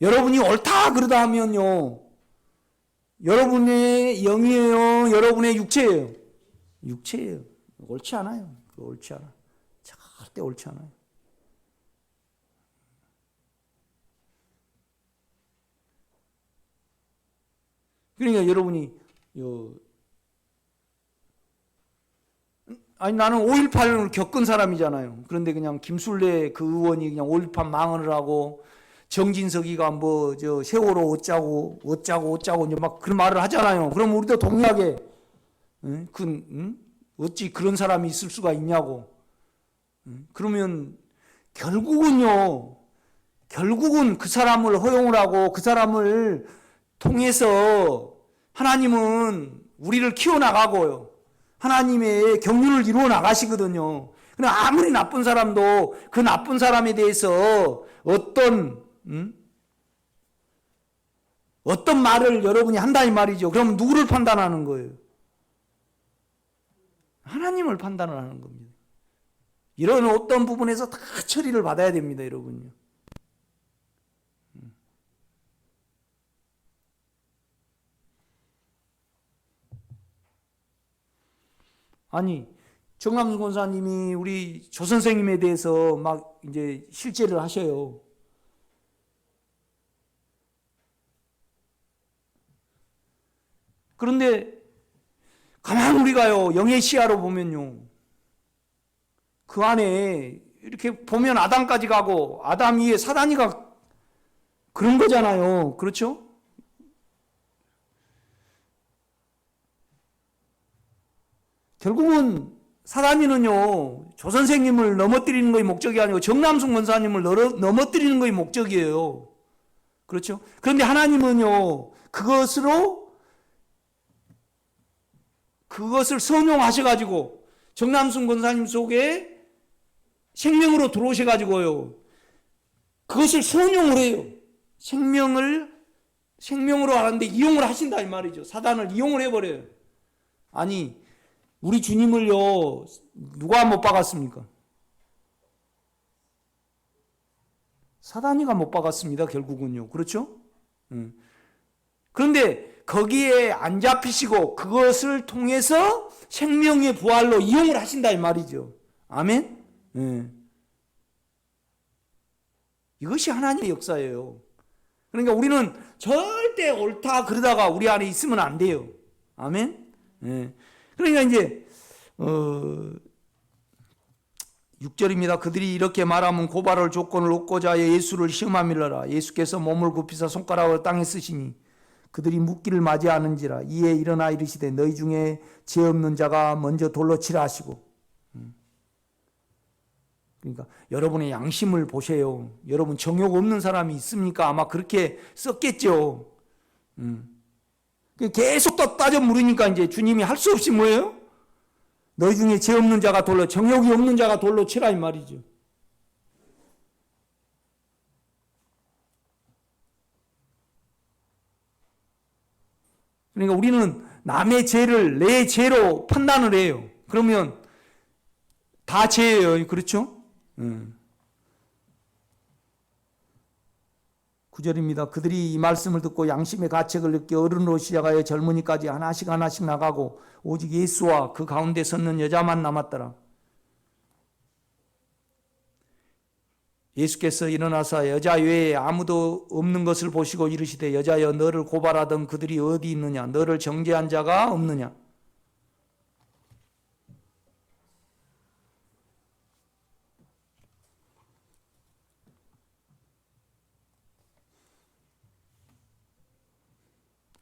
여러분이 옳다 그러다 하면요, 여러분의 영이에요, 여러분의 육체예요? 육체예요. 옳지 않아요. 그거 옳지 않아. 절대 옳지 않아요. 그러니까 여러분이 나는 5.18을 겪은 사람이잖아요. 그런데 그냥 김술래 그 의원이 그냥 5.18 망언을 하고 정진석이가 뭐 세월호 어쩌고 이제 막 그런 말을 하잖아요. 그럼 우리도 동의하게 어찌 그런 사람이 있을 수가 있냐고. 그러면 결국은 그 사람을 허용을 하고 그 사람을 통해서 하나님은 우리를 키워나가고요. 하나님의 경륜을 이루어 나가시거든요. 그러나 아무리 나쁜 사람도 그 나쁜 사람에 대해서 어떤 말을 여러분이 한다 이 말이죠. 그럼 누구를 판단하는 거예요? 하나님을 판단을 하는 겁니다. 이런 어떤 부분에서 다 처리를 받아야 됩니다, 여러분요. 아니, 정남순 권사님이 우리 조 선생님에 대해서 막 이제 실제를 하셔요. 그런데 가만 우리가요, 영의 시야로 보면요, 그 안에 이렇게 보면 아담까지 가고 아담 위에 사단이가 그런 거잖아요. 그렇죠? 결국은 사단이는요, 조 선생님을 넘어뜨리는 것이 목적이 아니고 정남순 권사님을 넘어뜨리는 것이 목적이에요. 그렇죠? 그런데 하나님은요, 그것을 선용하셔가지고 정남순 권사님 속에 생명으로 들어오셔가지고요, 그것을 선용을 해요. 생명으로 하는데 이용을 하신다 이 말이죠. 사단을 이용을 해버려요. 아니, 우리 주님을요, 누가 못 박았습니까? 사단이가 못 박았습니다, 결국은요. 그렇죠? 그런데 거기에 안 잡히시고 그것을 통해서 생명의 부활로 이용을 하신다 이 말이죠. 아멘? 이것이 하나님의 역사예요. 그러니까 우리는 절대 옳다 그러다가 우리 안에 있으면 안 돼요. 아멘? 그러니까 이제 6절입니다. 그들이 이렇게 말하면 고발할 조건을 얻고자 예수를 시험하밀러라. 예수께서 몸을 굽히사 손가락을 땅에 쓰시니 그들이 묻기를 맞이하는지라. 이에 일어나 이르시되 너희 중에 죄 없는 자가 먼저 돌로 치라 하시고. 그러니까 여러분의 양심을 보세요. 여러분 정욕 없는 사람이 있습니까? 아마 그렇게 썼겠죠. 계속 또 따져 물으니까 이제 주님이 할 수 없이 뭐예요? 너희 중에 죄 없는 자가 돌로, 정욕이 없는 자가 돌로 치라 이 말이죠. 그러니까 우리는 남의 죄를 내 죄로 판단을 해요. 그러면 다 죄예요. 그렇죠? 9절입니다. 그들이 이 말씀을 듣고 양심의 가책을 느껴 어른으로 시작하여 젊은이까지 하나씩 하나씩 나가고 오직 예수와 그 가운데 섰는 여자만 남았더라. 예수께서 일어나사 여자 외에 아무도 없는 것을 보시고 이르시되 여자여 너를 고발하던 그들이 어디 있느냐? 너를 정죄한 자가 없느냐?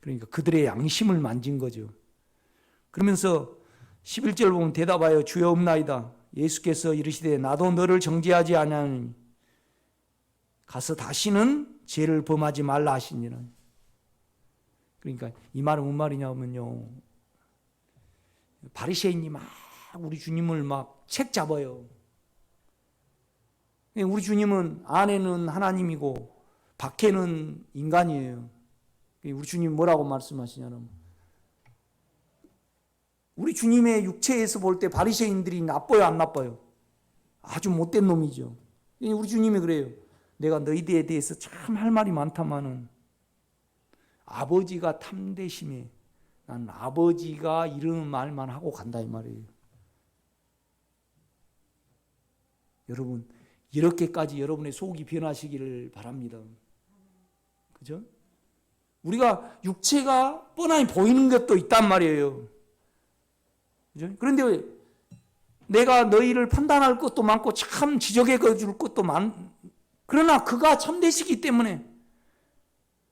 그러니까 그들의 양심을 만진 거죠. 그러면서 11절 보면 대답하여 주여 없나이다. 예수께서 이르시되 나도 너를 정죄하지 아니하노니 가서 다시는 죄를 범하지 말라 하시니라. 그러니까 이 말은 무슨 말이냐면요, 바리새인이 막 우리 주님을 막 책 잡아요. 우리 주님은 안에는 하나님이고 밖에는 인간이에요. 우리 주님 뭐라고 말씀하시냐면, 우리 주님의 육체에서 볼 때 바리새인들이 나빠요, 안 나빠요? 아주 못된 놈이죠. 우리 주님이 그래요. 내가 너희들에 대해서 참 할 말이 많다마는 아버지가 탐대심에 난 아버지가 이러는 말만 하고 간다 이 말이에요. 여러분, 이렇게까지 여러분의 속이 변하시기를 바랍니다. 그죠? 우리가 육체가 뻔하게 보이는 것도 있단 말이에요. 그죠? 그런데 내가 너희를 판단할 것도 많고 참 지적해 줄 것도 그러나 그가 참되시기 때문에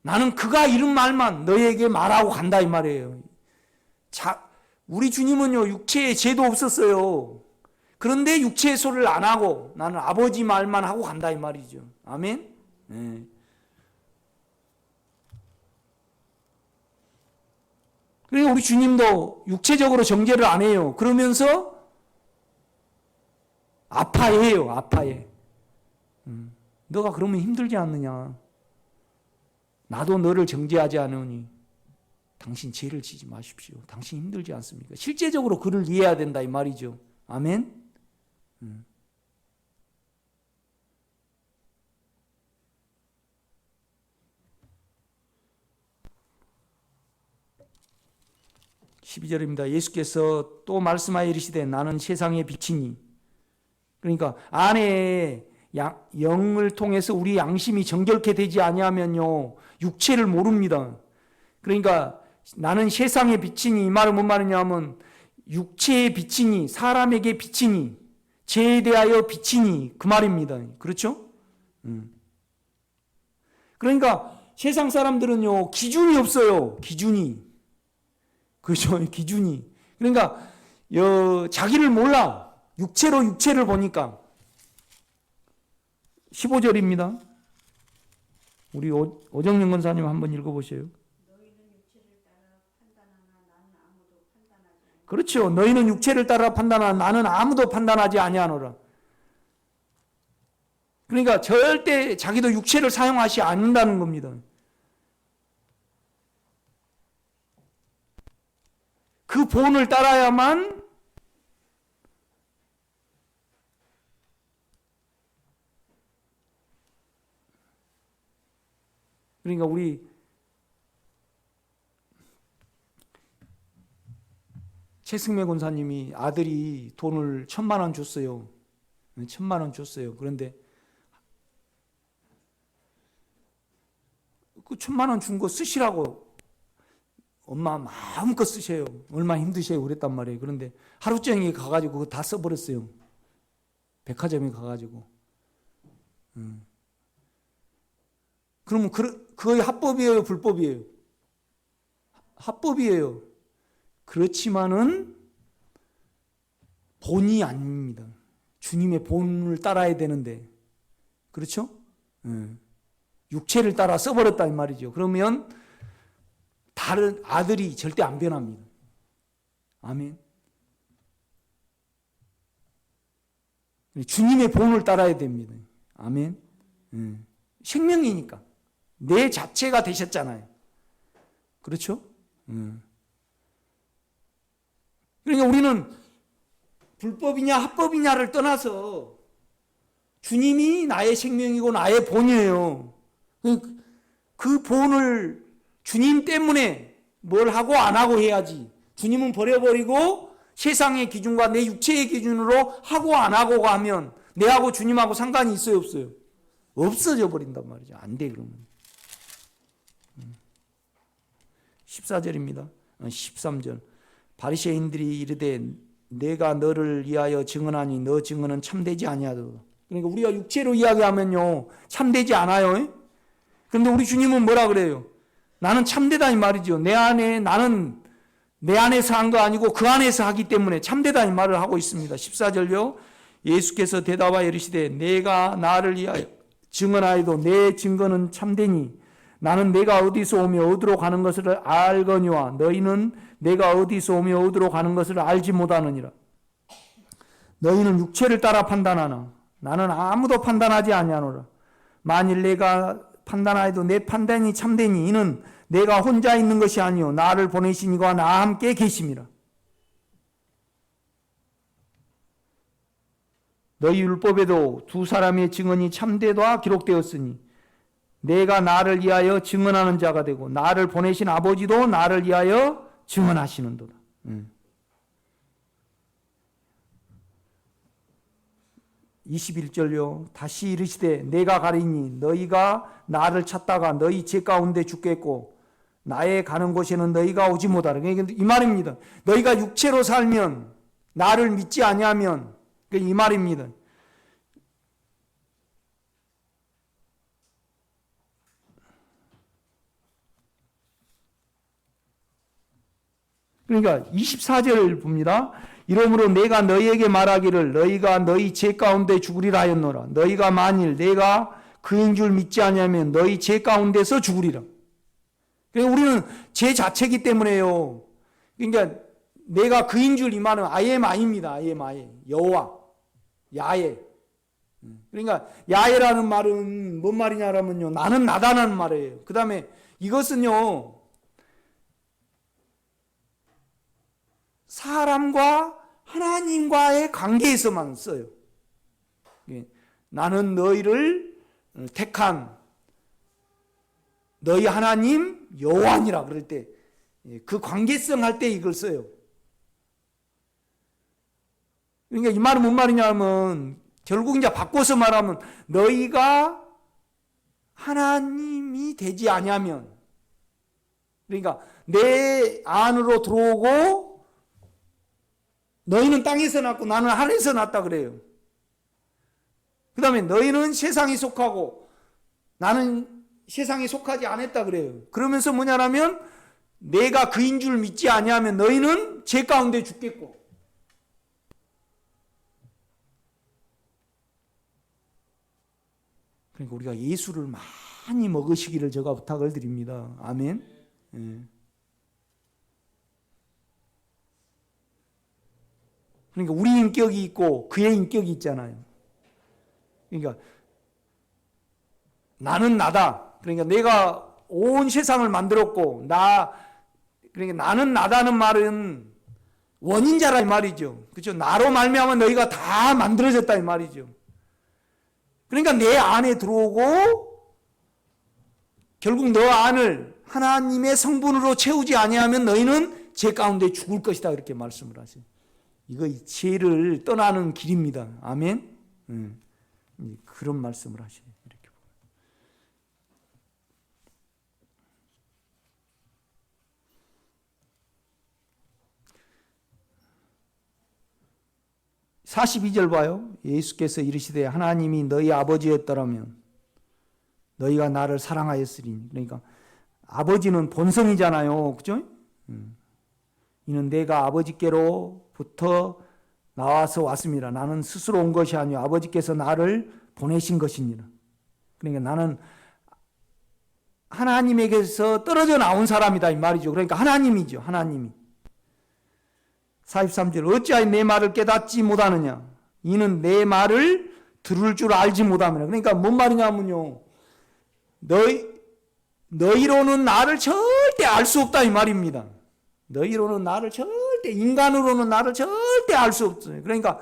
나는 그가 이런 말만 너희에게 말하고 간다 이 말이에요. 우리 주님은요, 육체에 죄도 없었어요. 그런데 육체의 소리를 안 하고 나는 아버지 말만 하고 간다 이 말이죠. 아멘. 네. 그러니까 우리 주님도 육체적으로 정죄를 안 해요. 그러면서 아파해요. 아파해. 너가 그러면 힘들지 않느냐. 나도 너를 정죄하지 않으니 당신 죄를 지지 마십시오. 당신 힘들지 않습니까? 실제적으로 그를 이해해야 된다 이 말이죠. 아멘. 12절입니다. 예수께서 또 말씀하여 이르시되 나는 세상의 빛이니. 그러니까 안에 영을 통해서 우리 양심이 정결케 되지 아니하면요 육체를 모릅니다. 그러니까 나는 세상의 빛이니 이 말은 뭔 말이냐 하면 육체의 빛이니 사람에게 빛이니 죄에 대하여 빛이니 그 말입니다. 그렇죠? 그러니까 세상 사람들은요 기준이 없어요. 기준이. 그렇죠? 기준이. 그러니까 자기를 몰라. 육체로 육체를 보니까. 15절입니다. 우리 오정영 권사님 한번 읽어보세요. 그렇죠. 너희는 육체를 따라 판단하나 나는 아무도 판단하지 아니하노라. 그러니까 절대 자기도 육체를 사용하지 않는다는 겁니다. 그 본을 따라야만 그러니까 우리 최승매 권사님이 아들이 돈을 1,000만 원 줬어요. 1,000만 원 줬어요. 그런데 그 1,000만 원 준 거 쓰시라고 엄마 마음껏 쓰세요. 얼마나 힘드세요. 그랬단 말이에요. 그런데 하루 종일 가가지고 그거 다 써버렸어요. 백화점에 가가지고. 그러면 그거의 합법이에요? 불법이에요? 합법이에요. 그렇지만은 본이 아닙니다. 주님의 본을 따라야 되는데. 그렇죠? 육체를 따라 써버렸다 이 말이죠. 그러면 다른 아들이 절대 안 변합니다. 아멘. 주님의 본을 따라야 됩니다. 아멘. 생명이니까 내 자체가 되셨잖아요. 그렇죠? 그러니까 우리는 불법이냐 합법이냐를 떠나서 주님이 나의 생명이고 나의 본이에요. 그 본을 주님 때문에 뭘 하고 안 하고 해야지. 주님은 버려버리고 세상의 기준과 내 육체의 기준으로 하고 안 하고가 하면 내하고 주님하고 상관이 있어요 없어요? 없어져 버린단 말이죠. 안 돼 그러면. 14절입니다. 13절. 바리새인들이 이르되 내가 너를 위하여 증언하니 너 증언은 참되지 아니하도다. 그러니까 우리가 육체로 이야기하면요 참되지 않아요. 그런데 우리 주님은 뭐라 그래요? 나는 참되다 이 말이죠. 나는 내 안에서 한 거 아니고 그 안에서 하기 때문에 참되다 이 말을 하고 있습니다. 14절요. 예수께서 대답하여 이르시되 내가 나를 위하여 증언하여도 내 증거는 참되니 나는 내가 어디서 오며 어디로 가는 것을 알거니와 너희는 내가 어디서 오며 어디로 가는 것을 알지 못하느니라. 너희는 육체를 따라 판단하나 나는 아무도 판단하지 아니하노라. 만일 내가 판단하여도 내 판단이 참되니 이는 내가 혼자 있는 것이 아니요 나를 보내신 이가 나와 함께 계심이라. 너희 율법에도 두 사람의 증언이 참되다 기록되었으니 내가 나를 위하여 증언하는 자가 되고 나를 보내신 아버지도 나를 위하여 증언하시는도다. 21절요. 다시 이르시되 내가 가리니 너희가 나를 찾다가 너희 죄 가운데 죽겠고 나의 가는 곳에는 너희가 오지 못하라. 이 말입니다. 너희가 육체로 살면 나를 믿지 아니하면 이 말입니다. 그러니까 24절 봅니다. 이러므로 내가 너희에게 말하기를 너희가 너희 죄 가운데 죽으리라 하였노라. 너희가 만일 내가 그인 줄 믿지 아니하면 너희 죄 가운데서 죽으리라. 그러니까 우리는 죄 자체이기 때문에요. 그러니까 내가 그인 줄 이 말은 I am I입니다. I am I. 여호와, 야훼. 그러니까 야훼라는 말은 뭔 말이냐라면요, 나는 나다라는 말이에요. 그 다음에 이것은요, 사람과 하나님과의 관계에서만 써요. 나는 너희를 택한 너희 하나님 여호와니라 그럴 때, 그 관계성 할 때 이걸 써요. 그러니까 이 말은 뭔 말이냐면, 결국 이제 바꿔서 말하면 너희가 하나님이 되지 아니하면, 그러니까 내 안으로 들어오고 너희는 땅에서 났고 나는 하늘에서 났다 그래요. 그 다음에 너희는 세상에 속하고 나는 세상에 속하지 않았다 그래요. 그러면서 뭐냐면 내가 그인 줄 믿지 아니하면 너희는 죄 가운데 죽겠고. 그러니까 우리가 예수를 많이 먹으시기를 제가 부탁을 드립니다. 아멘. 예. 그러니까 우리 인격이 있고 그의 인격이 있잖아요. 그러니까 나는 나다. 그러니까 내가 온 세상을 만들었고 그러니까 나는 나다는 말은 원인자라 이 말이죠. 그렇죠? 나로 말미암아 너희가 다 만들어졌다 이 말이죠. 그러니까 내 안에 들어오고 결국 너 안을 하나님의 성분으로 채우지 아니하면 너희는 죄 가운데 죽을 것이다 그렇게 말씀을 하세요. 이거 죄를 떠나는 길입니다. 아멘. 그런 말씀을 하셔요. 이렇게. 42절 봐요. 예수께서 이르시되 하나님이 너희 아버지였더라면 너희가 나를 사랑하였으리니. 그러니까 아버지는 본성이잖아요. 그죠? 이는 내가 아버지께로부터 나와서 왔습니다. 나는 스스로 온 것이 아니요 아버지께서 나를 보내신 것이니라. 그러니까 나는 하나님에게서 떨어져 나온 사람이다 이 말이죠. 그러니까 하나님이죠. 하나님이. 43절 어찌하여 내 말을 깨닫지 못하느냐. 이는 내 말을 들을 줄 알지 못함이라. 그러니까 뭔 말이냐면요, 너희로는 나를 절대 알 수 없다 이 말입니다. 너희로는 나를 절대, 인간으로는 나를 절대 알 수 없어요. 그러니까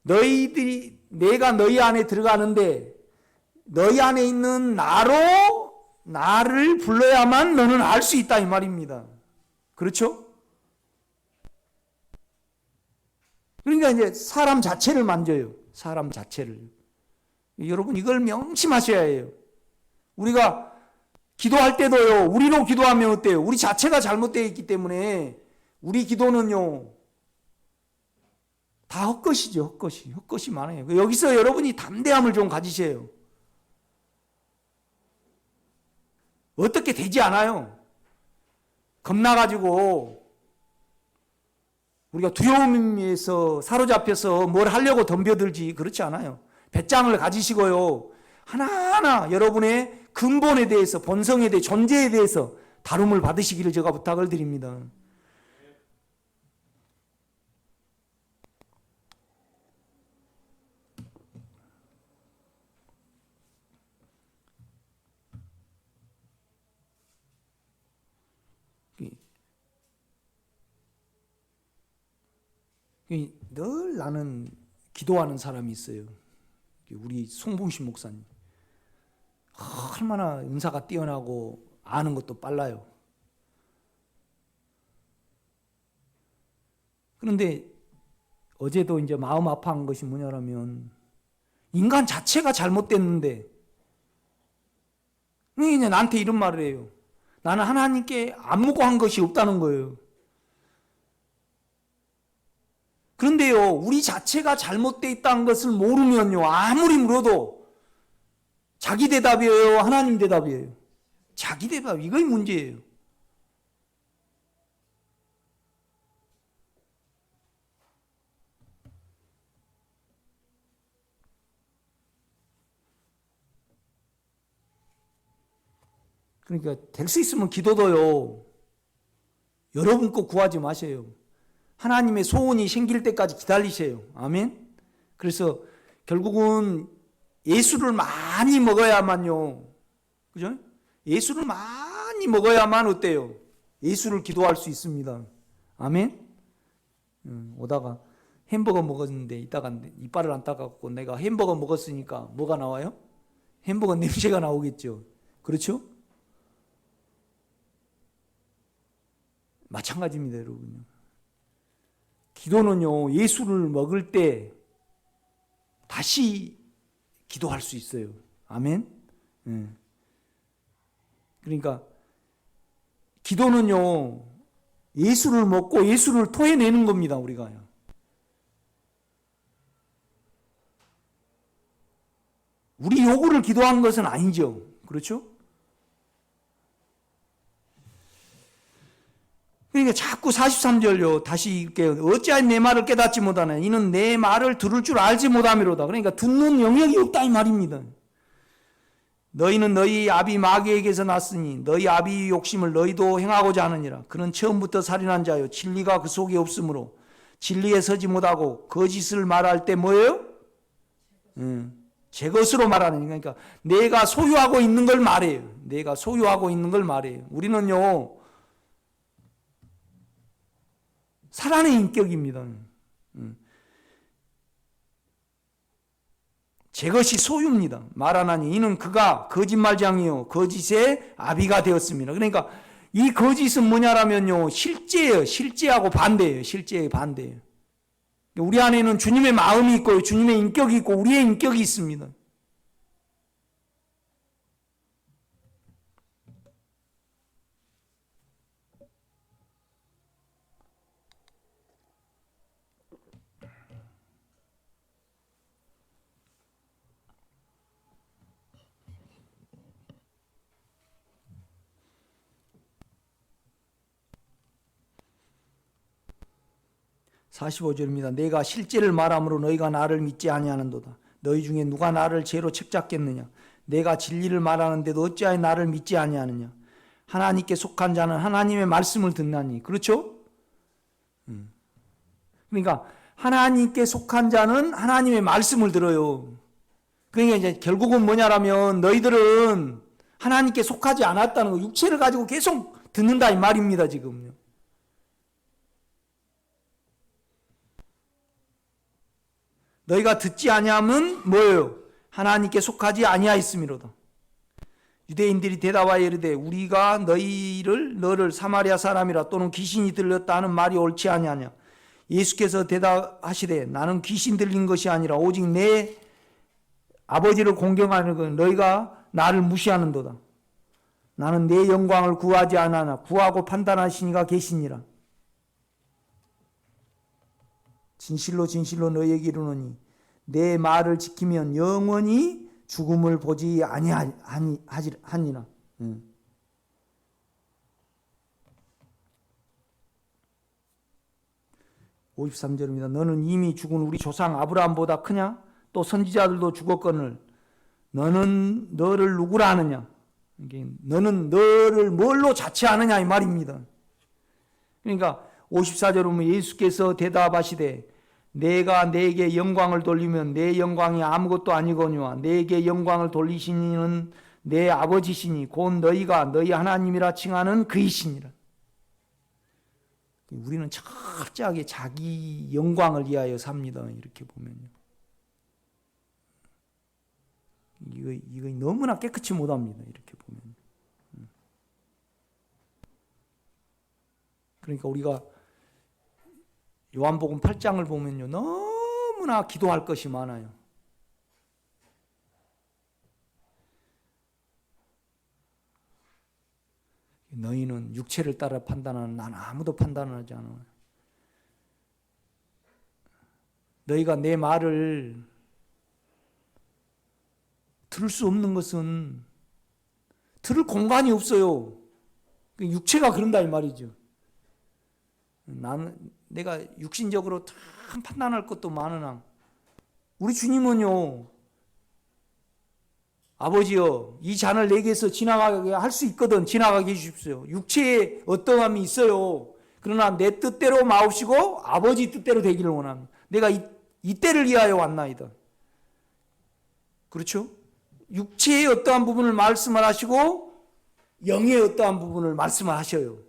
내가 너희 안에 들어가는데 너희 안에 있는 나를 불러야만 너는 알 수 있다 이 말입니다. 그렇죠? 그러니까 이제 사람 자체를 만져요. 사람 자체를. 여러분 이걸 명심하셔야 해요. 우리가 기도할 때도요, 우리로 기도하면 어때요? 우리 자체가 잘못되어 있기 때문에 우리 기도는요 다 헛것이죠. 헛것이 많아요. 여기서 여러분이 담대함을 좀 가지세요. 어떻게 되지 않아요. 겁나가지고 우리가 두려움에서 사로잡혀서 뭘 하려고 덤벼들지 그렇지 않아요. 배짱을 가지시고요, 하나하나 여러분의 근본에 대해서, 본성에 대해, 존재에 대해서 다룸을 받으시기를 제가 부탁을 드립니다. 늘 나는 기도하는 사람이 있어요. 우리 송봉신 목사님. 얼마나 은사가 뛰어나고 아는 것도 빨라요. 그런데 어제도 이제 마음 아파한 것이 뭐냐면 인간 자체가 잘못됐는데 이제 나한테 이런 말을 해요. 나는 하나님께 안무고한 것이 없다는 거예요. 그런데요, 우리 자체가 잘못되어 있다는 것을 모르면요, 아무리 물어도 자기 대답이에요, 하나님 대답이에요? 자기 대답, 이거이 문제예요. 그러니까 될 수 있으면 기도도요, 여러분 거 구하지 마세요. 하나님의 소원이 생길 때까지 기다리세요. 아멘. 그래서 결국은 예수를 많이 먹어야만요. 그죠? 예수를 많이 먹어야만 어때요? 예수를 기도할 수 있습니다. 아멘. 오다가 햄버거 먹었는데 이따가 이빨을 안 닦았고 내가 햄버거 먹었으니까 뭐가 나와요? 햄버거 냄새가 나오겠죠. 그렇죠? 마찬가지입니다, 여러분. 기도는요, 예수를 먹을 때 다시 기도할 수 있어요. 아멘. 그러니까 기도는요, 예수를 먹고 예수를 토해내는 겁니다, 우리가요. 우리 요구를 기도한 것은 아니죠. 그렇죠? 그러니까 자꾸 43절요. 다시 이렇게 어찌하여 내 말을 깨닫지 못하나 이는 내 말을 들을 줄 알지 못함이로다. 그러니까 듣는 영역이 없다 이 말입니다. 너희는 너희 아비 마귀에게서 났으니 너희 아비의 욕심을 너희도 행하고자 하느니라. 그는 처음부터 살인한 자요 진리가 그 속에 없으므로 진리에 서지 못하고 거짓을 말할 때 뭐예요? 제 것으로 말하는, 그러니까 내가 소유하고 있는 걸 말해요. 내가 소유하고 있는 걸 말해요. 우리는요 살아낸 인격입니다. 제 것이 소유입니다. 말하나니 이는 그가 거짓말장이요 거짓의 아비가 되었습니다. 그러니까 이 거짓은 뭐냐라면요 실제예요. 실제하고 반대예요. 실제의 반대예요. 우리 안에는 주님의 마음이 있고 주님의 인격이 있고 우리의 인격이 있습니다. (45절입니다) 내가 실제를 말함으로 너희가 나를 믿지 아니하는도다. 너희 중에 누가 나를 죄로 책잡겠느냐? 내가 진리를 말하는데도 어찌하여 나를 믿지 아니하느냐? 하나님께 속한 자는 하나님의 말씀을 듣나니. 그렇죠? 그러니까 하나님께 속한 자는 하나님의 말씀을 들어요. 그러니까 이제 결국은 뭐냐라면 너희들은 하나님께 속하지 않았다는 거, 육체를 가지고 계속 듣는다 이 말입니다. 지금요. 너희가 듣지 아니하면 뭐예요? 하나님께 속하지 아니하였음이로다. 유대인들이 대답하여 이르되 우리가 너를 사마리아 사람이라 또는 귀신이 들렸다 하는 말이 옳지 아니하냐? 예수께서 대답하시되 나는 귀신 들린 것이 아니라 오직 내 아버지를 공경하는 것 너희가 나를 무시하는도다. 나는 내 영광을 구하지 않으나 구하고 판단하시니가 계시니라. 진실로 진실로 너희에게 이르노니 내 말을 지키면 영원히 죽음을 보지 아니하니라. 53절입니다. 너는 이미 죽은 우리 조상 아브라함보다 크냐? 또 선지자들도 죽었거늘 너는 너를 누구라 하느냐? 너는 너를 뭘로 자처하느냐 이 말입니다. 그러니까 54절 보면 예수께서 대답하시되 내가 내게 영광을 돌리면 내 영광이 아무것도 아니거니와 내게 영광을 돌리시는 이는 내 아버지시니 곧 너희가 너희 하나님이라 칭하는 그이시니라. 우리는 철저하게 자기 영광을 위하여 삽니다. 이렇게 보면요. 이거 너무나 깨끗이 못합니다. 이렇게 보면. 그러니까 우리가 요한복음 8장을 보면요. 너무나 기도할 것이 많아요. 너희는 육체를 따라 판단하는 난 아무도 판단하지 않아. 너희가 내 말을 들을 수 없는 것은 들을 공간이 없어요. 육체가 그런다 이 말이죠. 내가 육신적으로 참 판단할 것도 많으나 우리 주님은요. 아버지여 이 잔을 내게서 지나가게 할 수 있거든 지나가게 해주십시오. 육체에 어떠함이 있어요. 그러나 내 뜻대로 마옵시고 아버지 뜻대로 되기를 원합니다. 내가 이 때를 위하여 왔나이다. 그렇죠? 육체의 어떠한 부분을 말씀을 하시고 영의 어떠한 부분을 말씀을 하셔요.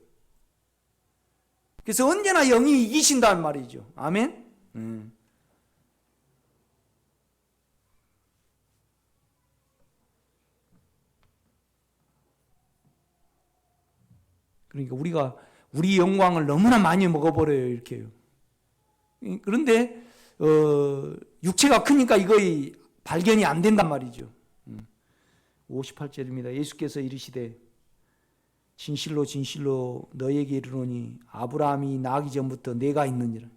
그래서 언제나 영이 이기신다는 말이죠. 아멘? 그러니까 우리가 우리 영광을 너무나 많이 먹어버려요. 이렇게요. 그런데 육체가 크니까 이거의 발견이 안 된단 말이죠. 58절입니다. 예수께서 이르시되 진실로 진실로 너에게 이르노니 아브라함이 나기 전부터 내가 있느니라.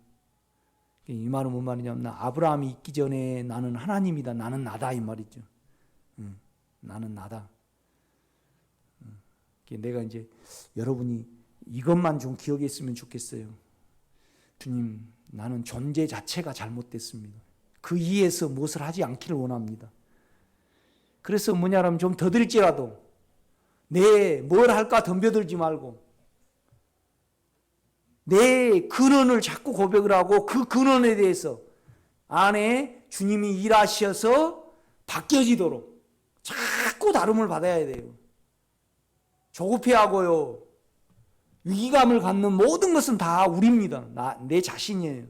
이 말은 뭔 말이냐면 아브라함이 있기 전에 나는 하나님이다. 나는 나다 이 말이죠. 나는 나다. 내가 이제 여러분이 이것만 좀 기억했으면 좋겠어요. 주님, 나는 존재 자체가 잘못됐습니다. 그 이에서 무엇을 하지 않기를 원합니다. 그래서 뭐냐면 좀 더딜지라도 내 뭘 할까 덤벼들지 말고 내 근원을 자꾸 고백을 하고 그 근원에 대해서 안에 주님이 일하셔서 바뀌어지도록 자꾸 다름을 받아야 돼요. 조급해하고요. 위기감을 갖는 모든 것은 다 우리입니다. 내 자신이에요.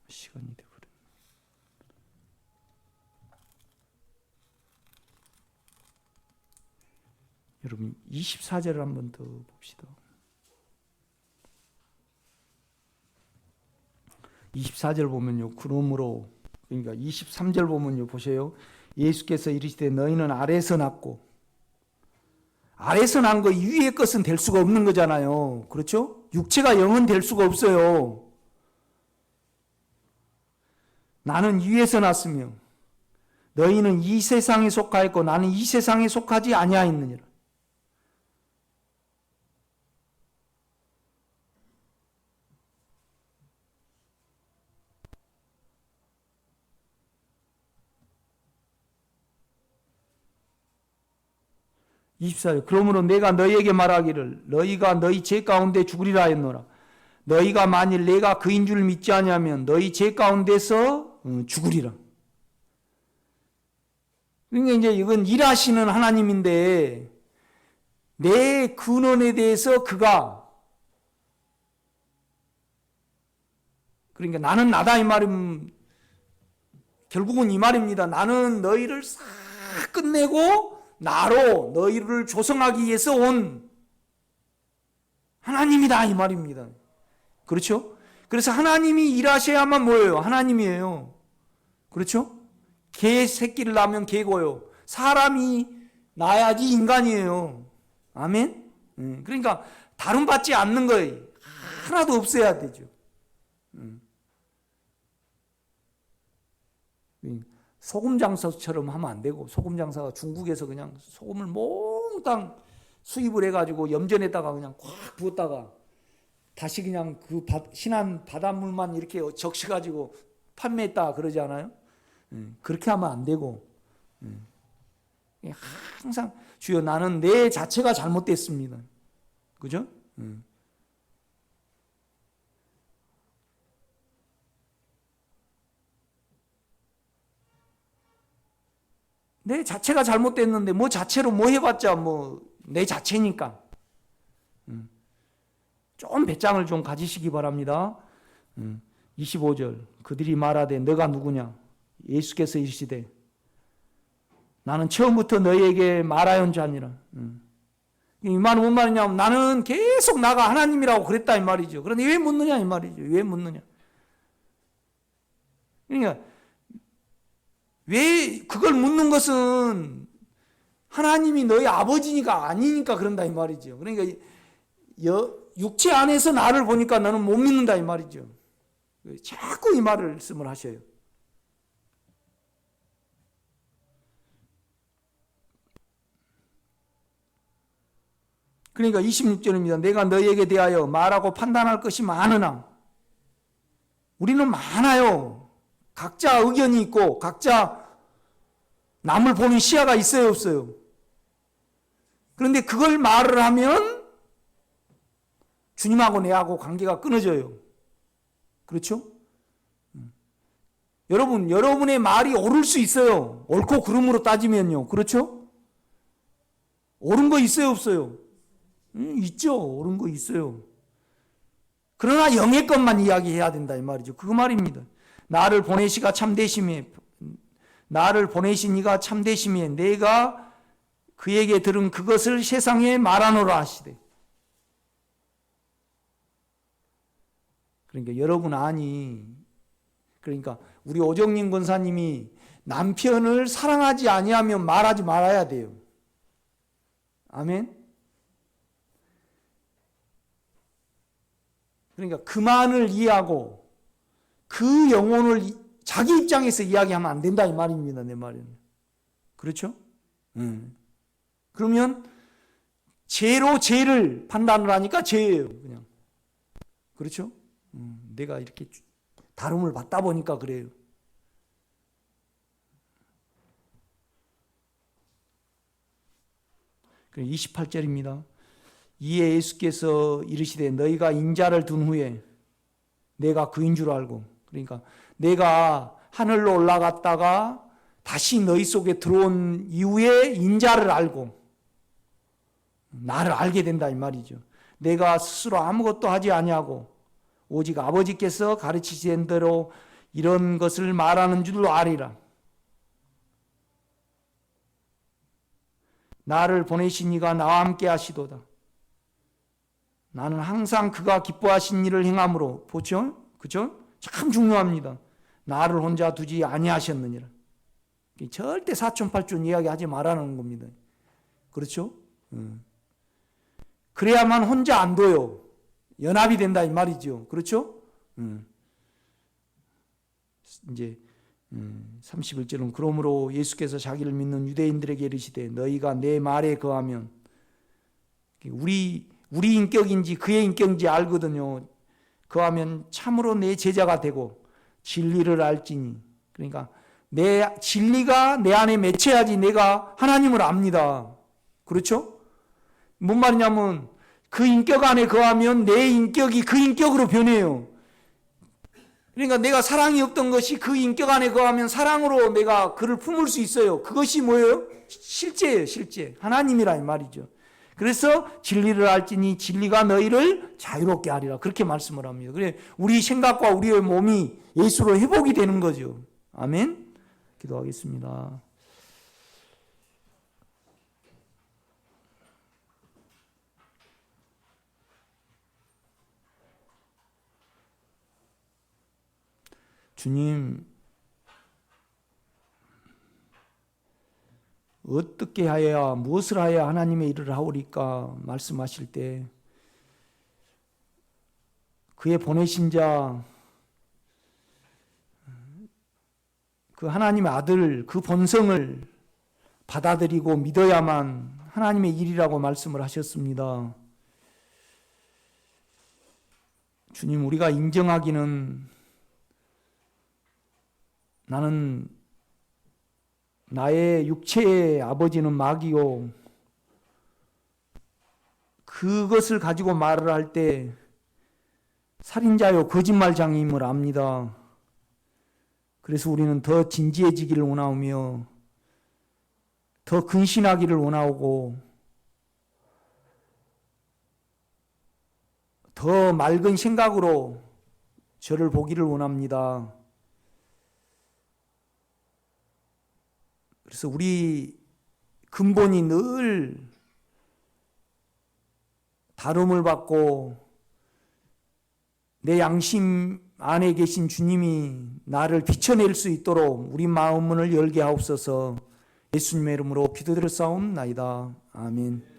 시간이 되버렸네. 여러분 24절을 한번 더 봅시다. 24절 보면요. 그러므로 그러니까 23절 보면요. 보세요. 예수께서 이르시되 너희는 아래에서 났고 아래에서 난 거 위의 것은 될 수가 없는 거잖아요. 그렇죠? 육체가 영은 될 수가 없어요. 나는 위에서 났으며 너희는 이 세상에 속하였고 나는 이 세상에 속하지 아니하였느니라. 그러므로 내가 너희에게 말하기를 너희가 너희 죄 가운데 죽으리라 했노라. 너희가 만일 내가 그인 줄 믿지 아니하면 너희 죄 가운데서 죽으리라. 그러니까 이제 이건 일하시는 하나님인데 내 근원에 대해서 그가 그러니까 나는 나다 이 말은 결국은 이 말입니다. 나는 너희를 싹 끝내고 나로 너희를 조성하기 위해서 온 하나님이다 이 말입니다. 그렇죠? 그래서 하나님이 일하셔야만 뭐예요? 하나님이에요. 그렇죠? 개 새끼를 낳으면 개고요. 사람이 낳아야지 인간이에요. 아멘? 그러니까 다름받지 않는 거예요. 하나도 없어야 되죠. 소금 장사처럼 하면 안 되고 소금 장사가 중국에서 그냥 소금을 몽땅 수입을 해가지고 염전에다가 그냥 꽉 부었다가 다시 그냥 그 신한 바닷물만 이렇게 적셔가지고 판매했다 그러지 않아요? 그렇게 하면 안 되고 항상 주여 나는 내 자체가 잘못됐습니다. 그죠? 내 자체가 잘못됐는데 뭐 자체로 뭐 해봤자 뭐 내 자체니까 좀 배짱을 좀 가지시기 바랍니다. 25절 그들이 말하되 너가 누구냐 예수께서 이르시되 나는 처음부터 너희에게 말하yon 자니라. 이 말은 뭔 말이냐면 나는 계속 나가 하나님이라고 그랬다 이 말이죠. 그런데 왜 묻느냐 이 말이죠. 왜 묻느냐. 그러니까 왜 그걸 묻는 것은 하나님이 너희 아버지니까 아니니까 그런다 이 말이죠. 그러니까 육체 안에서 나를 보니까 너는 못 믿는다 이 말이죠. 자꾸 이 말씀을 하셔요. 그러니까 26절입니다. 내가 너희에게 대하여 말하고 판단할 것이 많으나 우리는 많아요. 각자 의견이 있고 각자 남을 보는 시야가 있어요, 없어요? 그런데 그걸 말을 하면 주님하고 내하고 관계가 끊어져요. 그렇죠? 여러분, 여러분의 말이 옳을 수 있어요. 옳고 그름으로 따지면요. 그렇죠? 옳은 거 있어요, 없어요? 있죠. 옳은 거 있어요. 그러나 영의 것만 이야기해야 된다 이 말이죠. 그 말입니다. 나를 보내신 이가 참되심에 내가 그에게 들은 그것을 세상에 말하노라 하시되. 그러니까 여러분 그러니까 우리 오정림 권사님이 남편을 사랑하지 아니하면 말하지 말아야 돼요. 아멘. 그러니까 그만을 이해하고 그 영혼을 자기 입장에서 이야기하면 안 된다 이 말입니다. 내 말은. 그렇죠? 그러면 죄로 죄를 판단을 하니까 죄예요. 그냥. 그렇죠? 내가 이렇게 다름을 받다 보니까 그래요. 그럼 28절입니다. 이에 예수께서 이르시되 너희가 인자를 둔 후에 내가 그인 줄 알고, 그러니까 내가 하늘로 올라갔다가 다시 너희 속에 들어온 이후에 인자를 알고 나를 알게 된다 이 말이죠. 내가 스스로 아무것도 하지 아니하고 오직 아버지께서 가르치신 대로 이런 것을 말하는 줄로 아리라. 나를 보내신 이가 나와 함께 하시도다. 나는 항상 그가 기뻐하신 일을 행함으로, 보죠? 그죠? 참 중요합니다. 나를 혼자 두지 아니하셨느니라. 절대 사촌팔촌 이야기하지 말라는 겁니다. 그렇죠? 그래야만 혼자 안 둬요. 연합이 된다 이 말이죠. 그렇죠? 이제 31절은 그러므로 예수께서 자기를 믿는 유대인들에게 이르시되 너희가 내 말에 거하면, 우리 인격인지 그의 인격인지 알거든요. 거하면 참으로 내 제자가 되고 진리를 알지니. 그러니까 내 진리가 내 안에 맺혀야지 내가 하나님을 압니다. 그렇죠? 뭔 말이냐면 그 인격 안에 거하면 내 인격이 그 인격으로 변해요. 그러니까 내가 사랑이 없던 것이 그 인격 안에 거하면 사랑으로 내가 그를 품을 수 있어요. 그것이 뭐예요? 실제예요, 실제. 하나님이라 이 말이죠. 그래서 진리를 알지니 진리가 너희를 자유롭게 하리라. 그렇게 말씀을 합니다. 그래, 우리 생각과 우리의 몸이 예수로 회복이 되는 거죠. 아멘. 기도하겠습니다. 주님, 어떻게 하여야, 무엇을 하여야 하나님의 일을 하오리까 말씀하실 때 그의 보내신 자, 그 하나님의 아들, 그 본성을 받아들이고 믿어야만 하나님의 일이라고 말씀을 하셨습니다. 주님, 우리가 인정하기는 나는 나의 육체의 아버지는 마귀요, 그것을 가지고 말을 할 때 살인자요 거짓말장애임을 압니다. 그래서 우리는 더 진지해지기를 원하오며 더 근신하기를 원하고 더 맑은 생각으로 저를 보기를 원합니다. 그래서 우리 근본이 늘 다름을 받고 내 양심 안에 계신 주님이 나를 비춰낼 수 있도록 우리 마음문을 열게 하옵소서. 예수님의 이름으로 기도드렸사옵나이다. 아멘.